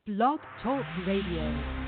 Blog Talk Radio.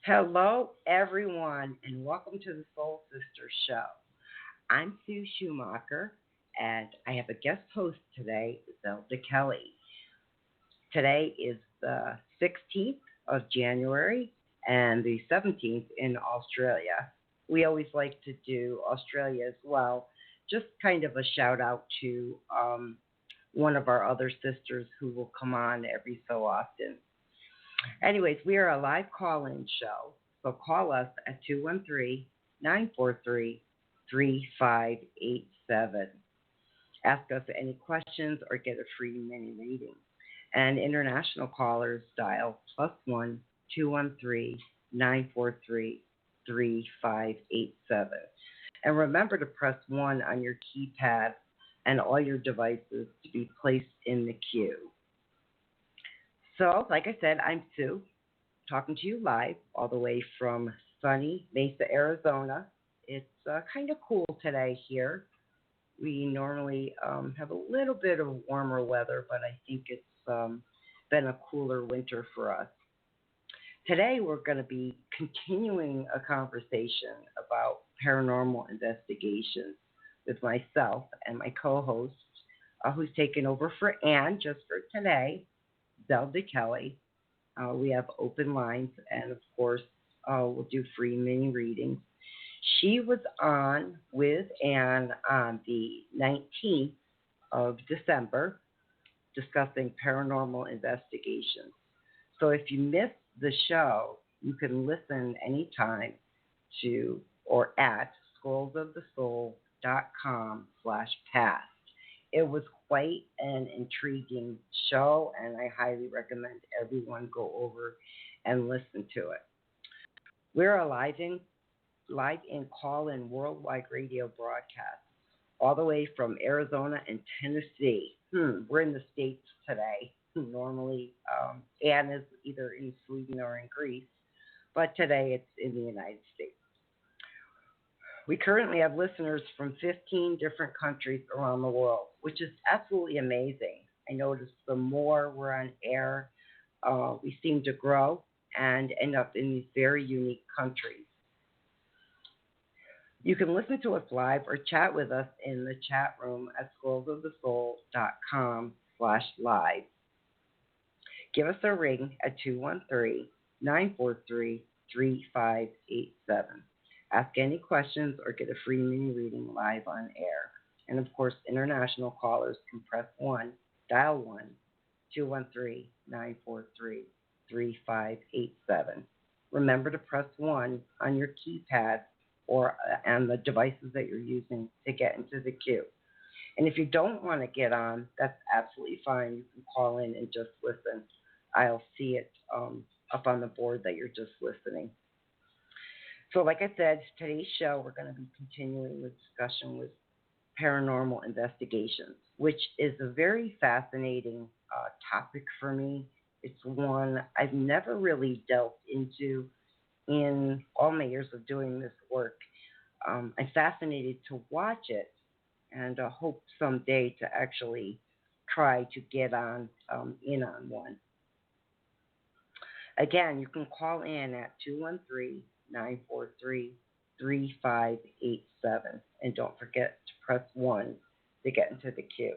Hello, everyone, and welcome to the Soul Sisters Show. I'm Sue Schumacher, and I have a guest host today, Zelda Kelly. Today is the 16th of January and the 17th in Australia. We always like to do Australia as well, just kind of a shout out to one of our other sisters who will come on every so often. Anyways, we are a live call-in show, so call us at 213-943-3587. Ask us any questions or get a free mini reading. And international callers dial +1-213-943-3587. And remember to press 1 on your keypad and all your devices to be placed in the queue. So, like I said, I'm Sue, talking to you live all the way from sunny Mesa, Arizona. It's kind of cool today here. We normally have a little bit of warmer weather, but I think it's been a cooler winter for us. Today, we're going to be continuing a conversation about paranormal investigations with myself and my co-host, who's taken over for Ann just for today, Zelda Kelly. We have open lines, and of course, we'll do free mini readings. She was on with Ann on the 19th of December discussing paranormal investigations. So if you missed the show, you can listen anytime to or at scrollsofthesoul.com/past. It was quite an intriguing show, and I highly recommend everyone go over and listen to it. We're a live in call-in worldwide radio broadcast all the way from Arizona and Tennessee. We're in the States today. Normally, Anne is either in Sweden or in Greece, but today it's in the United States. We currently have listeners from 15 different countries around the world, which is absolutely amazing. I noticed the more we're on air, we seem to grow and end up in these very unique countries. You can listen to us live or chat with us in the chat room at scrollsofthesoul.com/live. Give us a ring at 213-943-3587. Ask any questions or get a free mini reading live on air. And of course, international callers can press 1, dial 1-213-943-3587. Remember to press 1 on your keypad or on the devices that you're using to get into the queue. And if you don't want to get on, that's absolutely fine. You can call in and just listen. I'll see it up on the board that you're just listening. So like I said, today's show, we're going to be continuing the discussion with paranormal investigations, which is a very fascinating topic for me. It's one I've never really delved into in all my years of doing this work. I'm fascinated to watch it and hope someday to actually try to get on in on one. Again, you can call in at 213-943-3587. And don't forget to press 1 to get into the queue.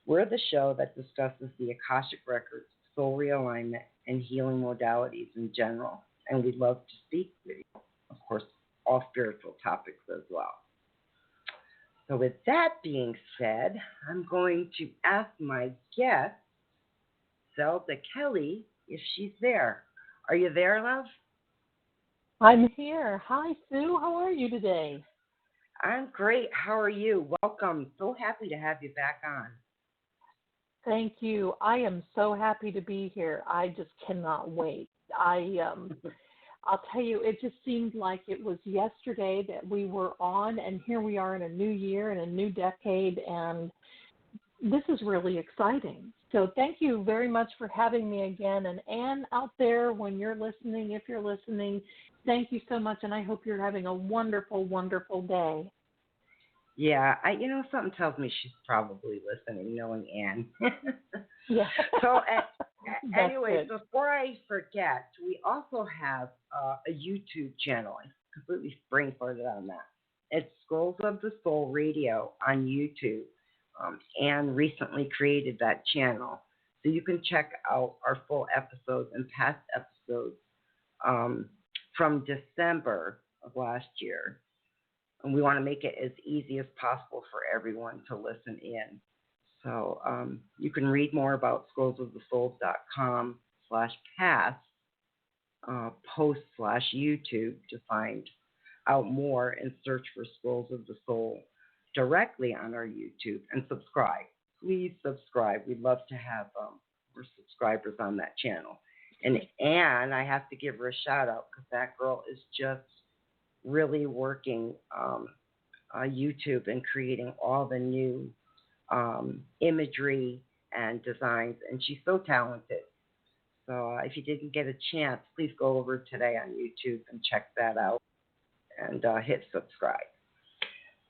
We're the show that discusses the Akashic Records, soul realignment, and healing modalities in general. And we'd love to speak with you. Of course, all spiritual topics as well. So with that being said, I'm going to ask my guest, Zelda Kelly, if she's there. Are you there, love? I'm here. Hi, Sue. How are you today? I'm great. How are you? Welcome. So happy to have you back on. Thank you. I am so happy to be here. I just cannot wait. I'll tell you, it just seemed like it was yesterday that we were on, and here we are in a new year and a new decade, and this is really exciting. So thank you very much for having me again. And Anne out there, when you're listening, if you're listening, thank you so much, and I hope you're having a wonderful, wonderful day. Yeah, something tells me she's probably listening, knowing Anne. Yeah. So, That's anyways, good. before I forget, we also have a YouTube channel. I completely brain farted on that. It's Skulls of the Soul Radio on YouTube. Anne recently created that channel, so you can check out our full episodes and past episodes from December of last year. And we want to make it as easy as possible for everyone to listen in. So you can read more about scrollsofthesoul.com/past post/YouTube to find out more and search for Scrolls of the Soul directly on our YouTube and subscribe. Please subscribe. We'd love to have more subscribers on that channel. And Anne, I have to give her a shout out because that girl is just really working YouTube and creating all the new imagery and designs, and she's so talented. So if you didn't get a chance, please go over today on YouTube and check that out and hit subscribe.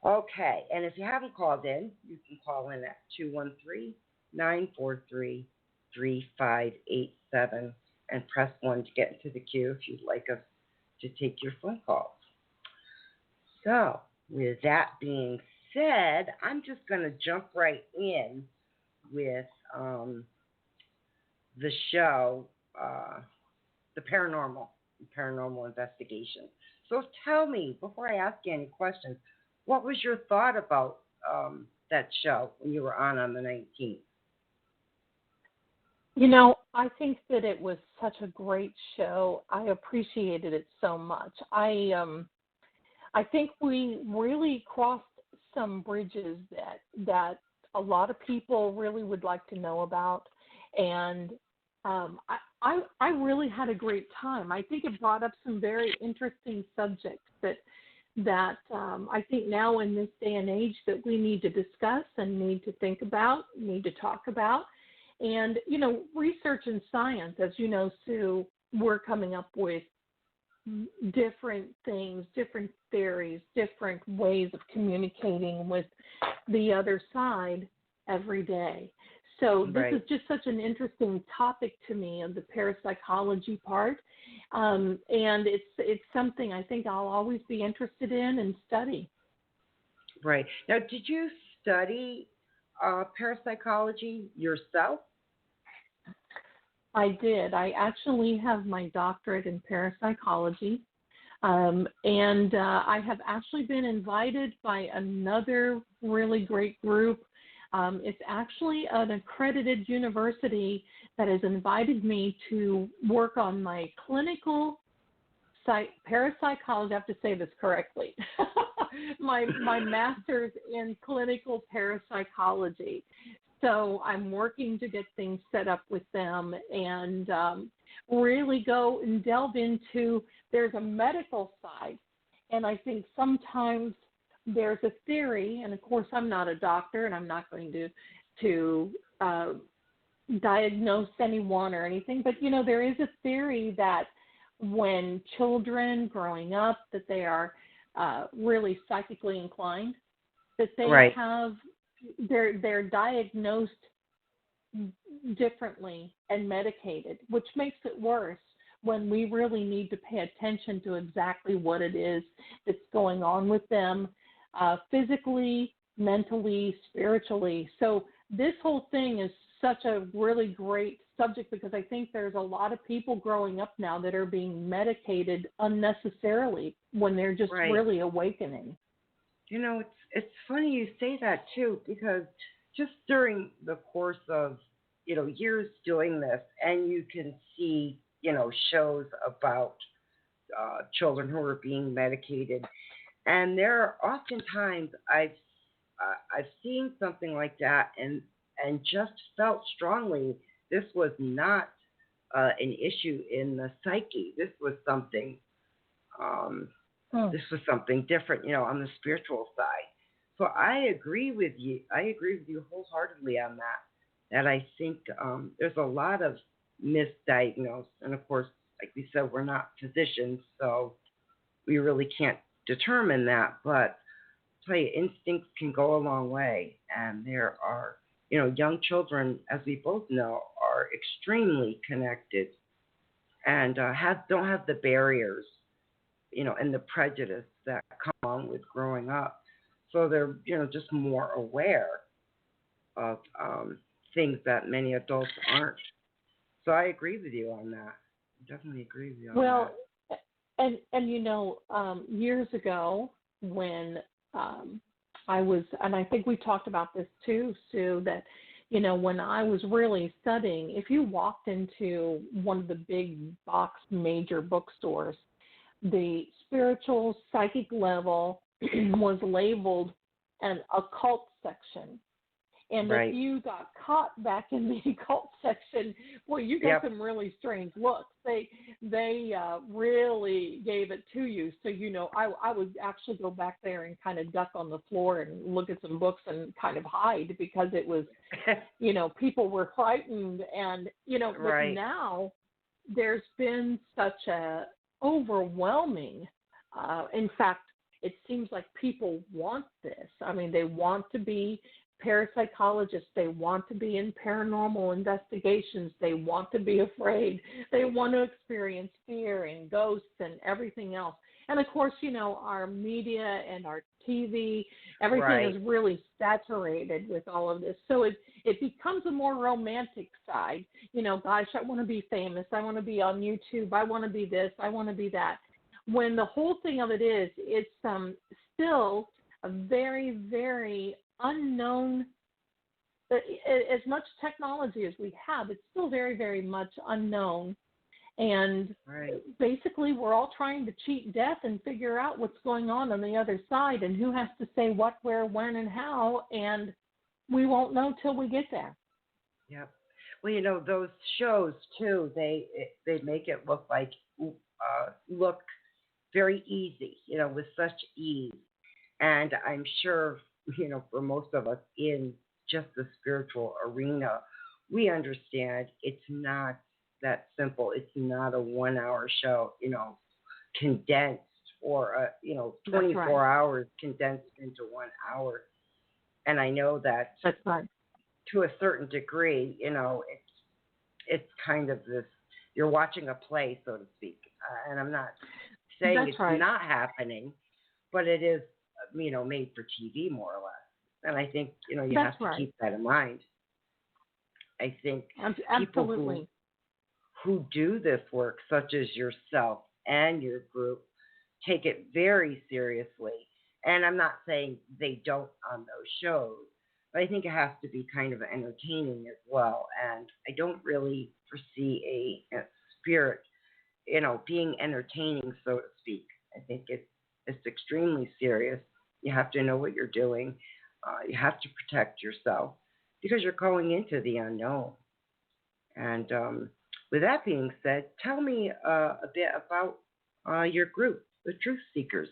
Okay, and if you haven't called in, you can call in at 213-943-3587 and press 1 to get into the queue if you'd like us to take your phone calls. So, with that being said, I'm just going to jump right in with the show, the Paranormal Investigations. So tell me, before I ask you any questions, what was your thought about that show when you were on the 19th? You know, I think that it was such a great show. I appreciated it so much. I think we really crossed some bridges that a lot of people really would like to know about, and I really had a great time. I think it brought up some very interesting subjects that I think now in this day and age that we need to discuss and need to think about, need to talk about. And, you know, research and science, as you know, Sue, we're coming up with different things, different theories, different ways of communicating with the other side every day. So this is just such an interesting topic to me of the parapsychology part. And it's something I think I'll always be interested in and study. Right. Now, did you study parapsychology yourself? I did. I actually have my doctorate in parapsychology. And I have actually been invited by another really great group. It's actually an accredited university that has invited me to work on my clinical parapsychology. I have to say this correctly. my master's in clinical parapsychology. So I'm working to get things set up with them and really go and delve into, there's a medical side. And I think sometimes there's a theory, and of course I'm not a doctor and I'm not going to diagnose anyone or anything, but, you know, there is a theory that when children growing up, that they are really psychically inclined, that they have, they're diagnosed differently and medicated, which makes it worse when we really need to pay attention to exactly what it is that's going on with them, physically, mentally, spiritually. So this whole thing is such a really great subject because I think there's a lot of people growing up now that are being medicated unnecessarily when they're just really awakening. It's funny you say that too, because just during the course of years doing this, and you can see shows about children who are being medicated, and there are oftentimes I've seen something like that, and just felt strongly this was not an issue in the psyche. This was something. This was something different, on the spiritual side. So I agree with you. I agree with you wholeheartedly on that. That I think there's a lot of misdiagnosed, and of course, like we said, we're not physicians, so we really can't determine that. But I tell you, instincts can go a long way, and there are, young children, as we both know, are extremely connected and don't have the barriers and the prejudice that come along with growing up. So they're, just more aware of things that many adults aren't. So I agree with you on that. I definitely agree with you on that. Well, and years ago when I was, and I think we talked about this too, Sue, that when I was really studying, if you walked into one of the big box major bookstores, the spiritual psychic level was labeled an occult section. And right. If you got caught back in the occult section, boy, you got some really strange looks. They really gave it to you. So, I would actually go back there and kind of duck on the floor and look at some books and kind of hide, because it was, people were frightened. And, right. but now there's been such a overwhelming, in fact, it seems like people want this. I mean, they want to be parapsychologists. They want to be in paranormal investigations. They want to be afraid. They want to experience fear and ghosts and everything else. And of course, our media and our TV, everything right. is really saturated with all of this. So it becomes a more romantic side. Gosh, I want to be famous. I want to be on YouTube. I want to be this. I want to be that. When the whole thing of it is, it's still a very, very unknown. As much technology as we have, it's still very, very much unknown. And right. basically, we're all trying to cheat death and figure out what's going on the other side, and who has to say what, where, when, and how. And we won't know till we get there. Yep. Well, those shows too, they make it look like look very easy, with such ease. And I'm sure, for most of us in just the spiritual arena, we understand it's not that simple. It's not a 1 hour show, condensed, or 24 right. hours condensed into 1 hour. And I know that that's right. to a certain degree, it's kind of this, you're watching a play, so to speak. And I'm not saying that's it's right. not happening, but it is, made for TV more or less. And I think, you that's have to right. keep that in mind. I think Absolutely. people who do this work, such as yourself and your group, take it very seriously. And I'm not saying they don't on those shows, but I think it has to be kind of entertaining as well. And I don't really foresee a spirit, being entertaining, so to speak. I think it's extremely serious. You have to know what you're doing. You have to protect yourself, because you're going into the unknown. And with that being said, tell me a bit about your group, the Truth Seekers,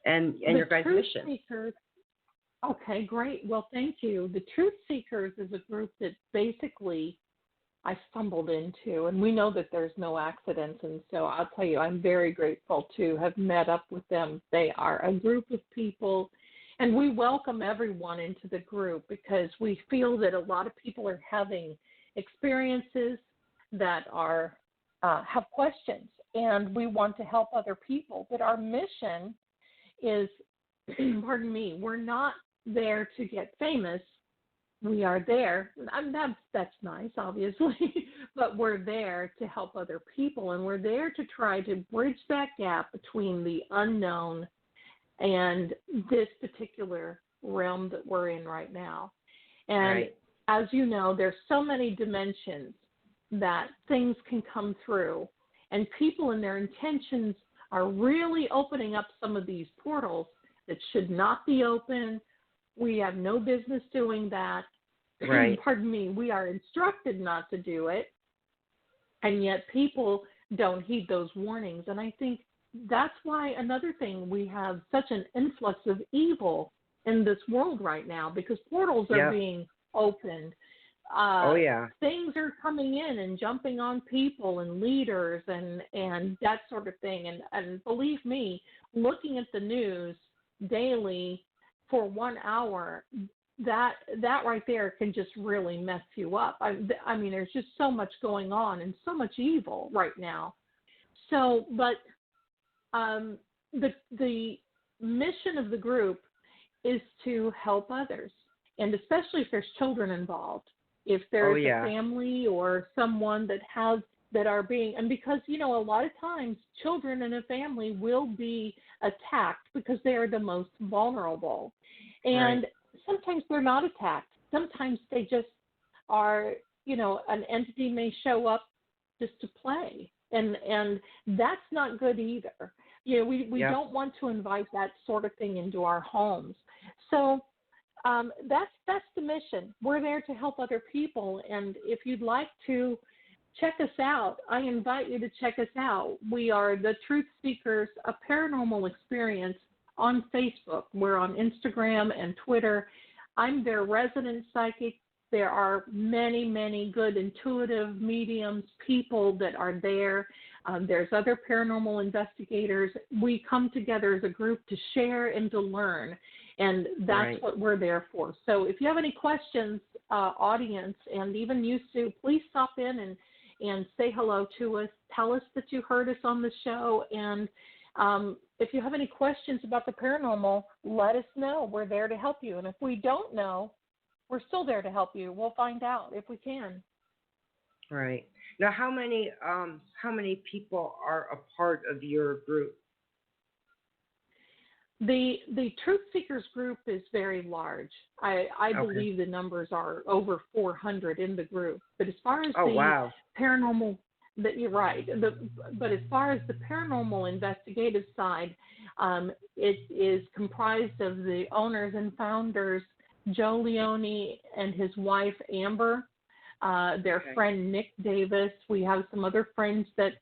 and your guys' mission. Seekers. Okay, great. Well, thank you. The Truth Seekers is a group that basically I stumbled into, and we know that there's no accidents, and so I'll tell you, I'm very grateful to have met up with them. They are a group of people, and we welcome everyone into the group, because we feel that a lot of people are having experiences that are have questions, and we want to help other people. But our mission is, pardon me, we're not there to get famous. We are there, and that's nice, obviously, but we're there to help other people, and we're there to try to bridge that gap between the unknown and this particular realm that we're in right now. And as you know, there's so many dimensions that things can come through, and people and their intentions are really opening up some of these portals that should not be open. We have no business doing that. Right. Pardon me, we are instructed not to do it, and yet people don't heed those warnings. And I think that's why another thing, we have such an influx of evil in this world right now, because portals are being opened. Things are coming in and jumping on people and leaders and that sort of thing. And believe me, looking at the news daily for 1 hour, that right there can just really mess you up. I mean, there's just so much going on and so much evil right now. So, but the mission of the group is to help others, and especially if there's children involved. If there's a family or someone that are being, and because, you know, a lot of times children in a family will be attacked because they are the most vulnerable. And sometimes they're not attacked. Sometimes they just are, you know, an entity may show up just to play. And that's not good either. You know, we don't want to invite that sort of thing into our homes. So that's the mission. We're there to help other people. And if you'd like to check us out, I invite you to check us out. We are the Truth Seekers, a paranormal experience on Facebook. We're on Instagram and Twitter. I'm their resident psychic. There are many, many good intuitive mediums, people that are there. There's other paranormal investigators. We come together as a group to share and to learn, and that's what we're there for. So if you have any questions, audience, and even you, Sue, please stop in and say hello to us. Tell us that you heard us on the show, and if you have any questions about the paranormal, let us know. We're there to help you, and if we don't know, we're still there to help you. We'll find out if we can. Right. Now, how many people are a part of your group? The Truth Seekers group is very large. I believe the numbers are over 400 in the group. But as far as paranormal, you're right. But as far as the paranormal investigative side, it is comprised of the owners and founders, Joe Leone and his wife, Amber, their friend, Nick Davis. We have some other friends that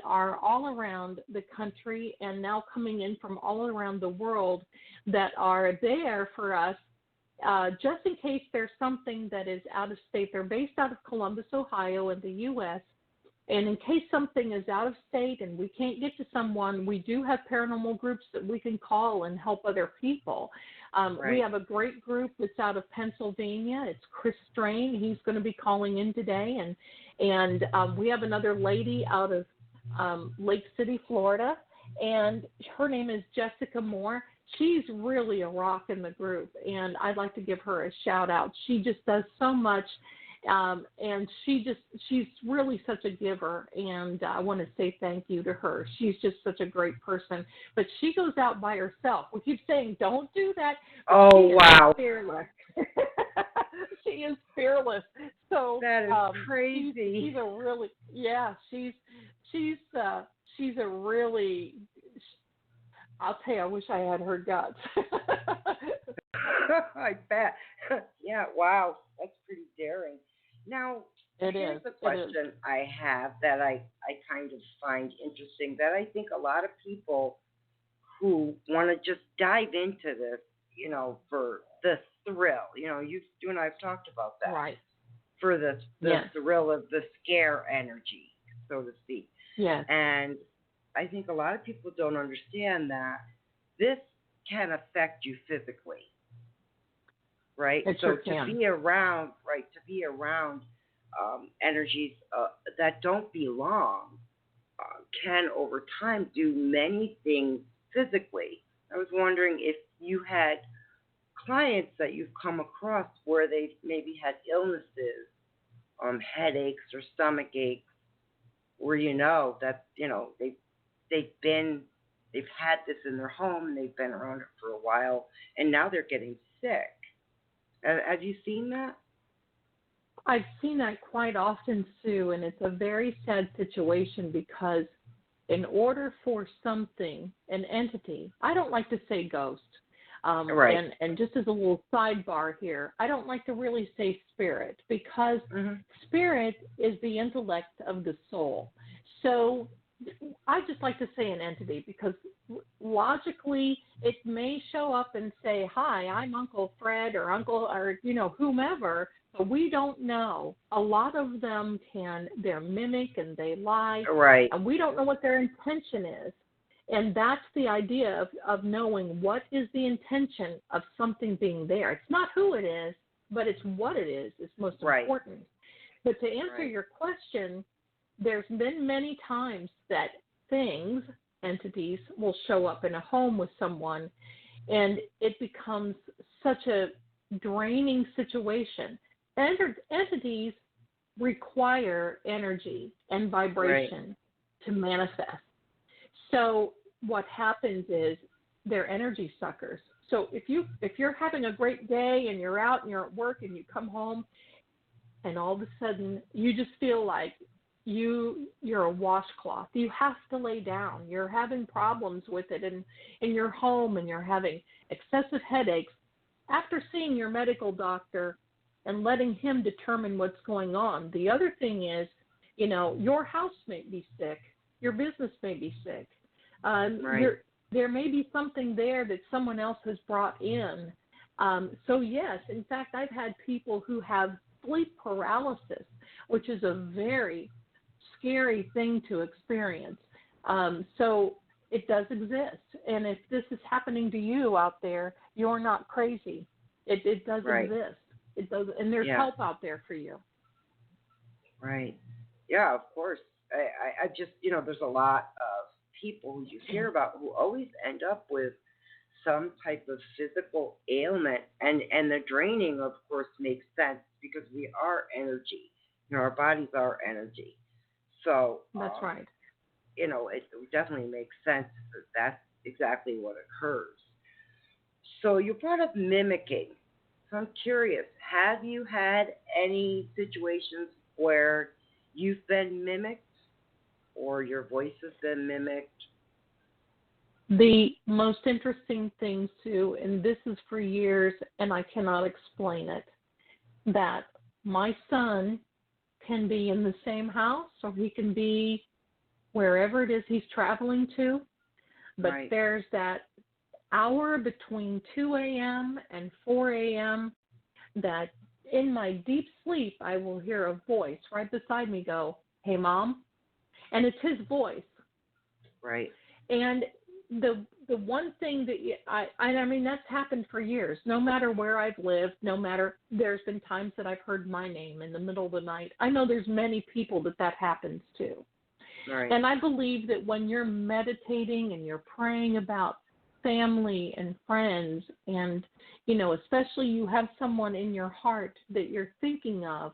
are all around the country and now coming in from all around the world that are there for us just in case there's something that is out of state. They're based out of Columbus, Ohio in the U.S., and in case something is out of state and we can't get to someone, we do have paranormal groups that we can call and help other people. We have a great group that's out of Pennsylvania. It's Chris Strain. He's going to be calling in today. And we have another lady out of Lake City, Florida, and her name is Jessica Moore. She's really a rock in the group, and I'd like to give her a shout out. She just does so much. And she's really such a giver, and I want to say thank you to her. She's just such a great person, but she goes out by herself. We keep saying, don't do that. But fearless. She is fearless. So that is crazy. She's a really, she's a really, I'll tell you, I wish I had her guts. I bet. Yeah, wow. That's pretty daring. Now, here's the question I have that I kind of find interesting, that I think a lot of people who want to just dive into this, you know, for the thrill, you know, you and I have talked about that. Right. For the thrill of the scare energy, so to speak. Yes. And I think a lot of people don't understand that this can affect you physically. Right? It so sure can. to be around energies that don't belong can over time do many things physically. I was wondering if you had clients that you've come across where they've maybe had illnesses, headaches or stomach aches, where you know that, you know, they've been they've had this in their home and they've been around it for a while, and now they're getting sick. Have you seen that? I've seen that quite often, Sue, and it's a very sad situation because in order for something, an entity, I don't like to say ghost, Right. and just as a little sidebar here, I don't like to really say spirit because spirit is the intellect of the soul. So I just like to say an entity because logically it may show up and say, hi, I'm Uncle Fred or Uncle or, whomever, but we don't know. A lot of them they're mimic and they lie. Right. And we don't know what their intention is. And that's the idea of knowing what is the intention of something being there. It's not who it is, but it's what it is most important. But to answer your question, there's been many times that things, entities, will show up in a home with someone, and it becomes such a draining situation. Entities require energy and vibration to manifest. So what happens is they're energy suckers. So if you're having a great day and you're out and you're at work and you come home and all of a sudden you just feel like you're a washcloth. You have to lay down. You're having problems with it in your home and you're having excessive headaches. After seeing your medical doctor and letting him determine what's going on, the other thing is, your house may be sick. Your business may be sick. There may be something there that someone else has brought in. So yes, in fact, I've had people who have sleep paralysis, which is a very scary thing to experience. So it does exist. And if this is happening to you out there, you're not crazy. It does exist. It does, and there's help out there for you. Right. Yeah, of course. I just, there's a lot of people who you hear about who always end up with some type of physical ailment, and the draining, of course, makes sense because we are energy. Our bodies are energy. So that's right. It definitely makes sense that that's exactly what occurs. So you brought up mimicking. So I'm curious, have you had any situations where you've been mimicked or your voice has been mimicked? The most interesting thing, Sue, and this is for years, and I cannot explain it, that my son can be in the same house or he can be wherever it is he's traveling to, but there's that hour between 2 a.m. and 4 a.m. that in my deep sleep I will hear a voice right beside me go, hey, Mom, and it's his voice. Right. And the one thing that I mean, that's happened for years. No matter where I've lived, there's been times that I've heard my name in the middle of the night. I know there's many people that happens to. Right. And I believe that when you're meditating and you're praying about family and friends and, especially you have someone in your heart that you're thinking of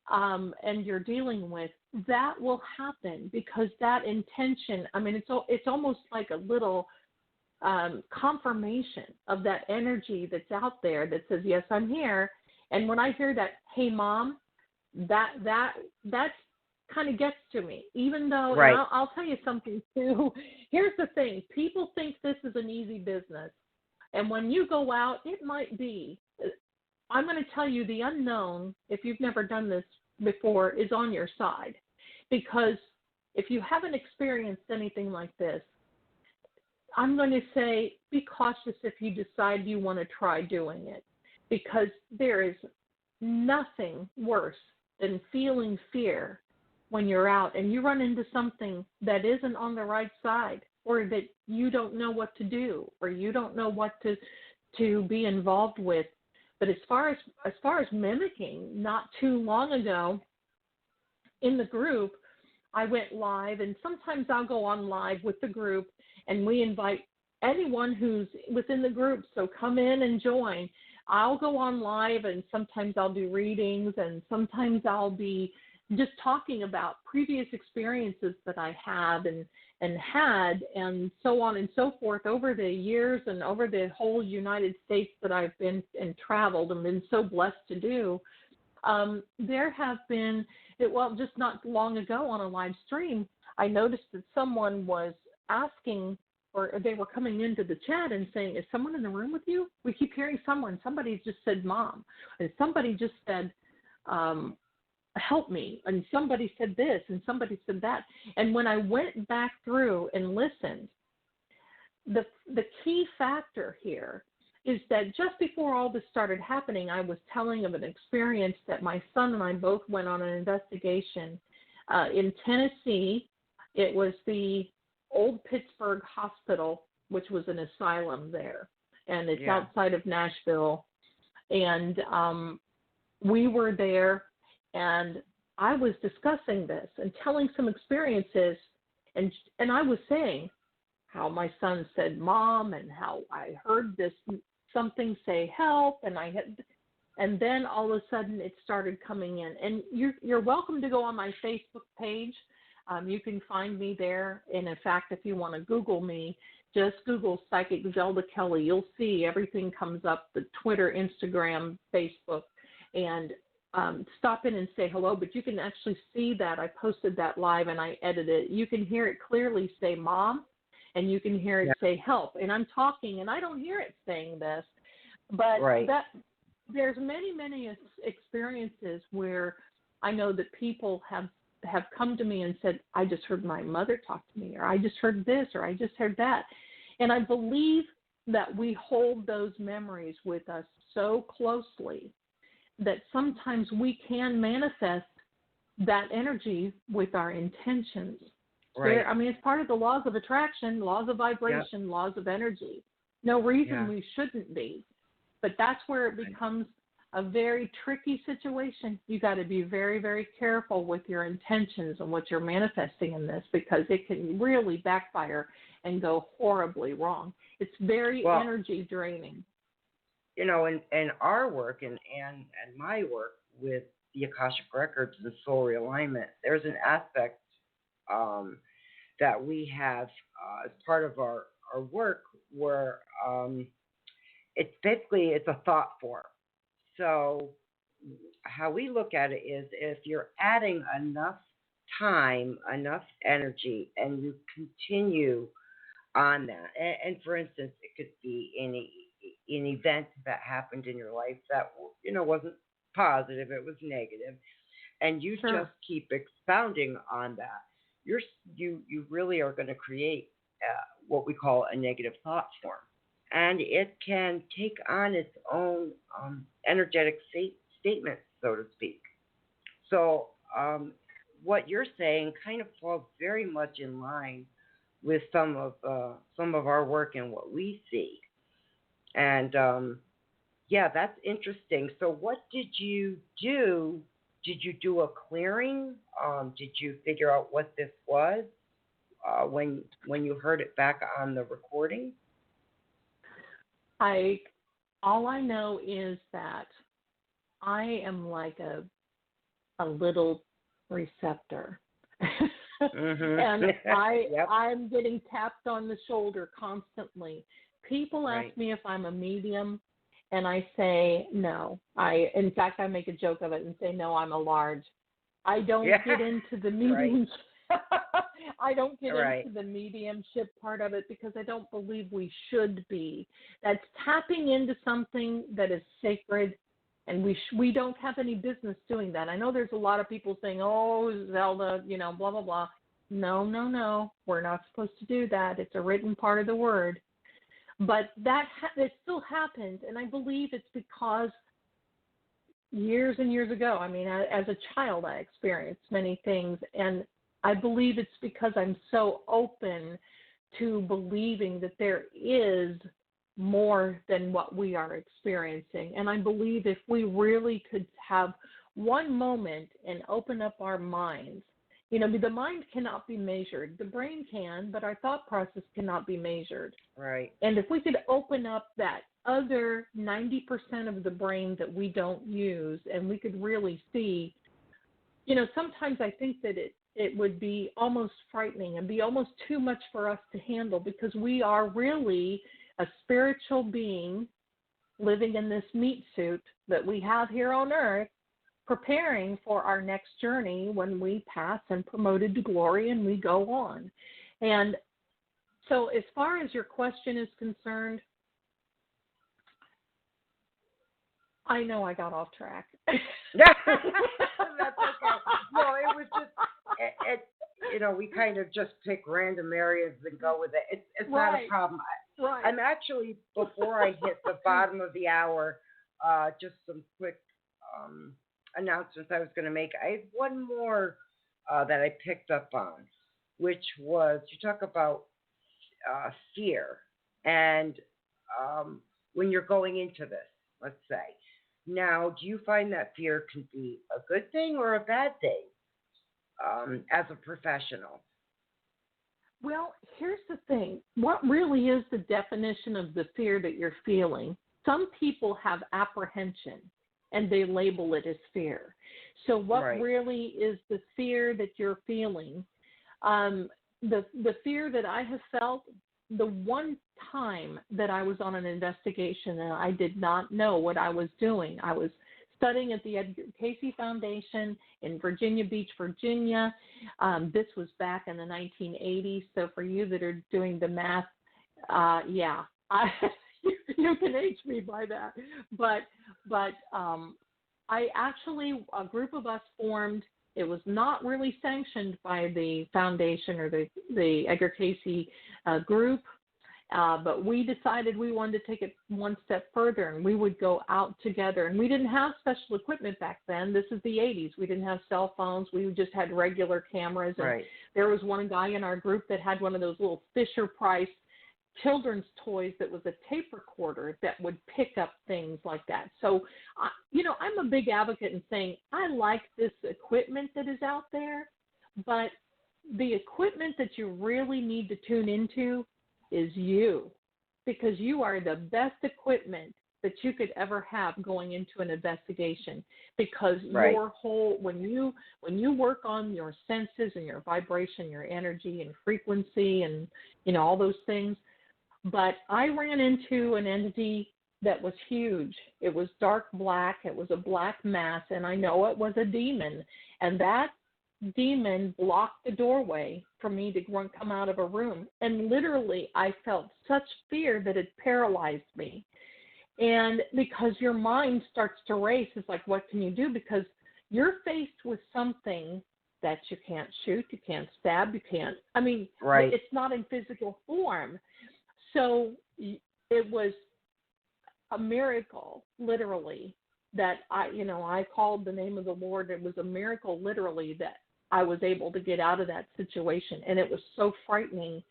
and you're dealing with, that will happen because that intention, I mean, it's almost like a little confirmation of that energy that's out there that says, yes, I'm here. And when I hear that, hey, Mom, that's kind of gets to me, even though I'll tell you something too. Here's the thing. People think this is an easy business. And when you go out, it might be. I'm going to tell you the unknown, if you've never done this before, is on your side. Because if you haven't experienced anything like this, I'm going to say be cautious if you decide you want to try doing it. Because there is nothing worse than feeling fear when you're out and you run into something that isn't on the right side or that you don't know what to do or you don't know what to be involved with. But as far as mimicking, not too long ago in the group, I went live, and sometimes I'll go on live with the group and we invite anyone who's within the group, so come in and join. I'll go on live and sometimes I'll do readings and sometimes I'll be just talking about previous experiences that I have and and had, and so on and so forth over the years and over the whole United States that I've been and traveled and been so blessed to do. There have been, just not long ago on a live stream, I noticed that someone was asking, or they were coming into the chat and saying, is someone in the room with you? We keep hearing someone. Somebody just said mom. And somebody just said, help me. And somebody said this and somebody said that. And when I went back through and listened, the key factor here is that just before all this started happening, I was telling of an experience that my son and I both went on an investigation in Tennessee. It was the old Pittsburgh Hospital, which was an asylum there, and it's outside of Nashville. And we were there, and I was discussing this and telling some experiences, and I was saying how my son said mom, and how I heard this something say help, and then all of a sudden it started coming in. And you're welcome to go on my Facebook page. You can find me there. And in fact, if you want to Google me, just Google Psychic Zelda Kelly. You'll see everything comes up, the Twitter, Instagram, Facebook, and stop in and say hello. But you can actually see that. I posted that live and I edited it. You can hear it clearly say mom, and you can hear it say help. And I'm talking, and I don't hear it saying this. But there's many experiences where I know that people have come to me and said, I just heard my mother talk to me, or I just heard this, or I just heard that. And I believe that we hold those memories with us so closely that sometimes we can manifest that energy with our intentions. Right. It's part of the laws of attraction, laws of vibration, laws of energy. No reason we shouldn't be. But that's where it becomes a very tricky situation. You got to be very, very careful with your intentions and what you're manifesting in this, because it can really backfire and go horribly wrong. It's very energy draining. You know, in our work and my work with the Akashic Records and soul realignment, there's an aspect that we have as part of our work where it's a thought form. So how we look at it is, if you're adding enough time, enough energy, and you continue on that, and for instance, it could be an event that happened in your life that, wasn't positive, it was negative, and you just keep expounding on that, you really are going to create what we call a negative thought form. And it can take on its own energetic statement, so to speak. So what you're saying kind of falls very much in line with some of our work and what we see. And that's interesting. So what did you do? Did you do a clearing? Did you figure out what this was when you heard it back on the recording? All I know is that I am like a little receptor. And I'm getting tapped on the shoulder constantly. People ask me if I'm a medium, and I say no. In fact, I make a joke of it and say, no, I'm a large. I don't get into the mediums. I don't get into the mediumship part of it because I don't believe we should be. That's tapping into something that is sacred, and we don't have any business doing that. I know there's a lot of people saying, oh, Zelda, blah, blah, blah. No. We're not supposed to do that. It's a written part of the word. But it still happens, and I believe it's because years and years ago, as a child, I experienced many things, and I believe it's because I'm so open to believing that there is more than what we are experiencing. And I believe if we really could have one moment and open up our minds, the mind cannot be measured. The brain can, but our thought process cannot be measured. Right. And if we could open up that other 90% of the brain that we don't use, and we could really see, sometimes I think that it would be almost frightening and be almost too much for us to handle, because we are really a spiritual being living in this meat suit that we have here on earth, preparing for our next journey when we pass and promoted to glory and we go on. And so as far as your question is concerned, I know I got off track. That's okay. No, it was just, we kind of just pick random areas and go with it. It's not a problem. Right. I'm actually, before I hit the bottom of the hour, just some quick announcements I was going to make. I had one more that I picked up on, which was, you talk about fear. And when you're going into this, let's say, now, do you find that fear can be a good thing or a bad thing as a professional? Well, here's the thing. What really is the definition of the fear that you're feeling? Some people have apprehension, and they label it as fear. So what really is the fear that you're feeling? The fear that I have felt, the one time that I was on an investigation and I did not know what I was doing. I was studying at the Edgar Cayce Foundation in Virginia Beach, Virginia. This was back in the 1980s. So for you that are doing the math, you can age me by that. But I actually, a group of us formed. It was not really sanctioned by the foundation or the Edgar Cayce group, but we decided we wanted to take it one step further, and we would go out together. And we didn't have special equipment back then. This is the 80s. We didn't have cell phones. We just had regular cameras. And there was one guy in our group that had one of those little Fisher-Price children's toys that was a tape recorder that would pick up things like that. So, I'm a big advocate in saying I like this equipment that is out there, but the equipment that you really need to tune into is you, because you are the best equipment that you could ever have going into an investigation, because your whole, when you work on your senses and your vibration, your energy and frequency and, all those things. But I ran into an entity that was huge. It was dark black. It was a black mass, and I know it was a demon. And that demon blocked the doorway for me to come out of a room. And literally, I felt such fear that it paralyzed me. And because your mind starts to race, it's like, what can you do? Because you're faced with something that you can't shoot, you can't stab, you can't. It's not in physical form. So it was a miracle, literally, that I called the name of the Lord. It was a miracle, literally, that I was able to get out of that situation. And it was so frightening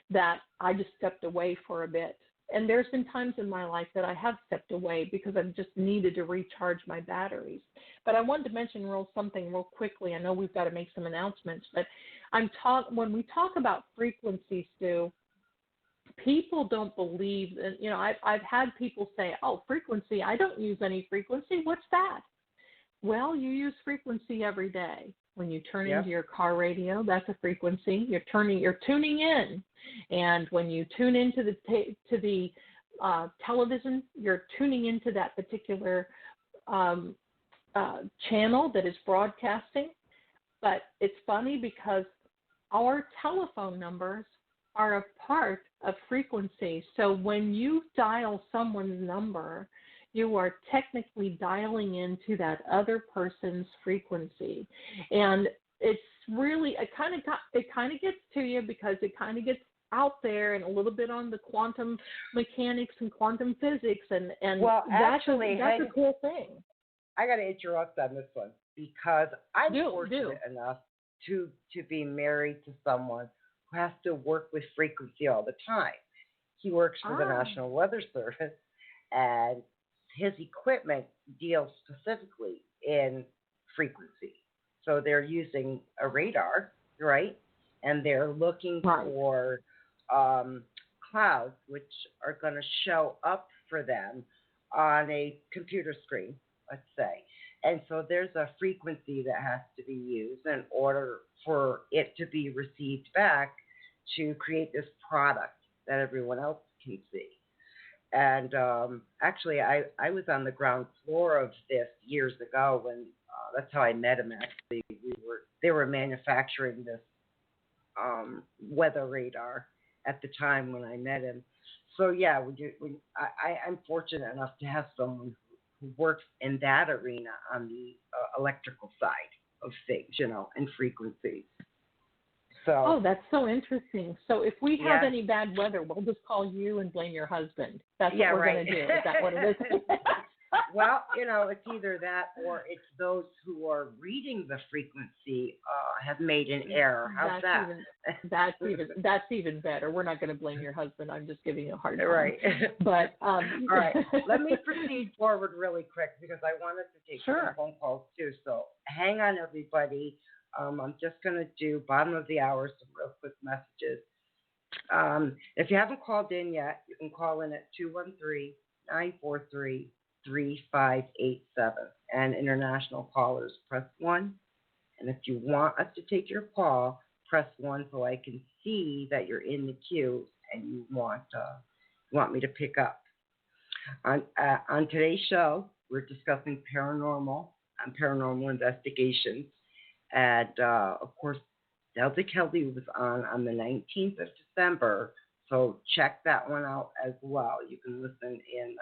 that I just stepped away for a bit. And there's been times in my life that I have stepped away because I've just needed to recharge my batteries. But I wanted to mention something real quickly. I know we've got to make some announcements, but when we talk about frequency, Stu, people don't believe, I've had people say, oh, frequency, I don't use any frequency. What's that? Well, you use frequency every day. When you turn into your car radio, that's a frequency. You're tuning in. And when you tune into the television, you're tuning into that particular channel that is broadcasting. But it's funny because our telephone numbers are a part of frequency. So when you dial someone's number, you are technically dialing into that other person's frequency. And it's really, it kind of gets to you because it kind of gets out there and a little bit on the quantum mechanics and quantum physics. And well, that's a cool thing. I got to interrupt on this one because I'm fortunate enough to be married to someone who has to work with frequency all the time. He works for the National Weather Service, and his equipment deals specifically in frequency. So they're using a radar, right? And they're looking for clouds, which are going to show up for them on a computer screen, let's say. And so there's a frequency that has to be used in order for it to be received back to create this product that everyone else can see. And actually, I was on the ground floor of this years ago when that's how I met him. Actually, they were manufacturing this weather radar at the time when I met him. So yeah, I'm fortunate enough to have someone who works in that arena on the electrical side of things, and frequencies. So. Oh, that's so interesting. So if we have Yeah. any bad weather, we'll just call you and blame your husband. That's Yeah, what we're right. going to do. Is that what it is? Well, it's either that or it's those who are reading the frequency have made an error. How's that? That's even better. We're not going to blame your husband. I'm just giving you a hard time. Right. But all right. Let me proceed forward really quick because I wanted to take some phone calls too. So hang on, everybody. I'm just going to do bottom of the hour, some real quick messages. If you haven't called in yet, you can call in at 213-943-3587. And international callers, press 1. And if you want us to take your call, press 1 so I can see that you're in the queue and you want me to pick up. On today's show, we're discussing paranormal and paranormal investigations. And, of course, Celtic Ellie was on the 19th of December, so check that one out as well. You can listen in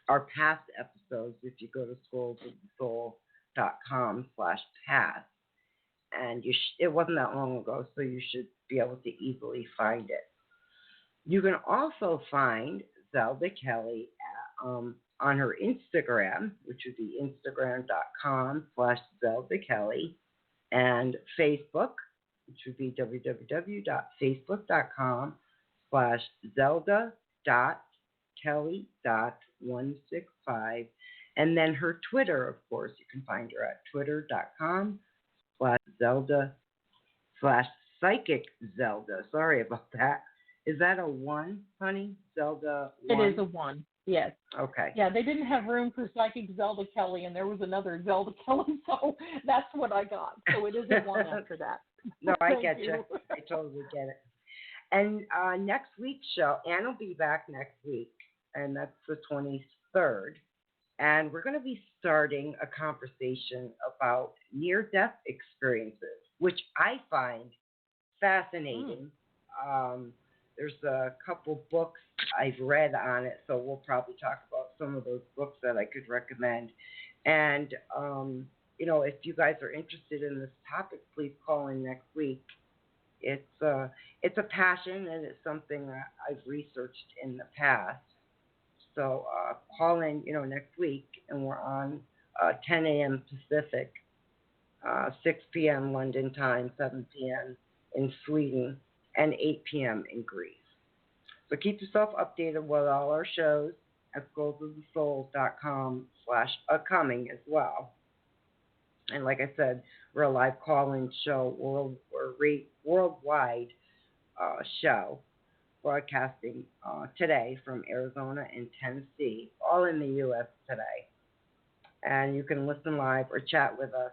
our past episodes if you go to scrollsofthesoul.com/past. And it wasn't that long ago, so you should be able to easily find it. You can also find Zelda Kelly on her Instagram, which would be instagram.com/Zelda Kelly. And Facebook, which would be www.facebook.com/Zelda.Kelly.165. And then her Twitter, of course, you can find her at twitter.com/Zelda/Psychic Zelda. Sorry about that. Is that a 1, honey? Zelda 1? It is a 1. Yes. Okay. Yeah, they didn't have room for Psychic Zelda Kelly, and there was another Zelda Kelly, so that's what I got. So it is a 1 after that. No, I get you. I totally get it. And next week's show, Ann will be back next week, and that's the 23rd. And we're going to be starting a conversation about near-death experiences, which I find fascinating. There's a couple books I've read on it, so we'll probably talk about some of those books that I could recommend. And, if you guys are interested in this topic, please call in next week. It's a passion, and it's something that I've researched in the past. So call in, next week, and we're on 10 a.m. Pacific, 6 p.m. London time, 7 p.m. in Sweden, and 8 p.m. in Greece. So keep yourself updated with all our shows at scrollsofthesoul.com/upcoming as well. And like I said, we're a live call-in show. We're a worldwide show broadcasting today from Arizona and Tennessee, all in the U.S. today. And you can listen live or chat with us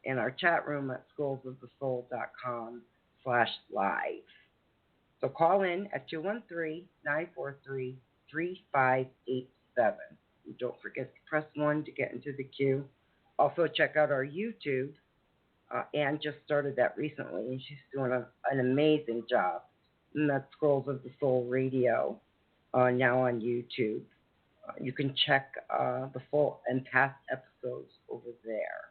in our chat room at scrollsofthesoul.com/live. So call in at 213-943-3587. And don't forget to press 1 to get into the queue. Also check out our YouTube. Ann just started that recently, and she's doing an amazing job. And that's Scrolls of the Soul Radio, now on YouTube. You can check the full and past episodes over there.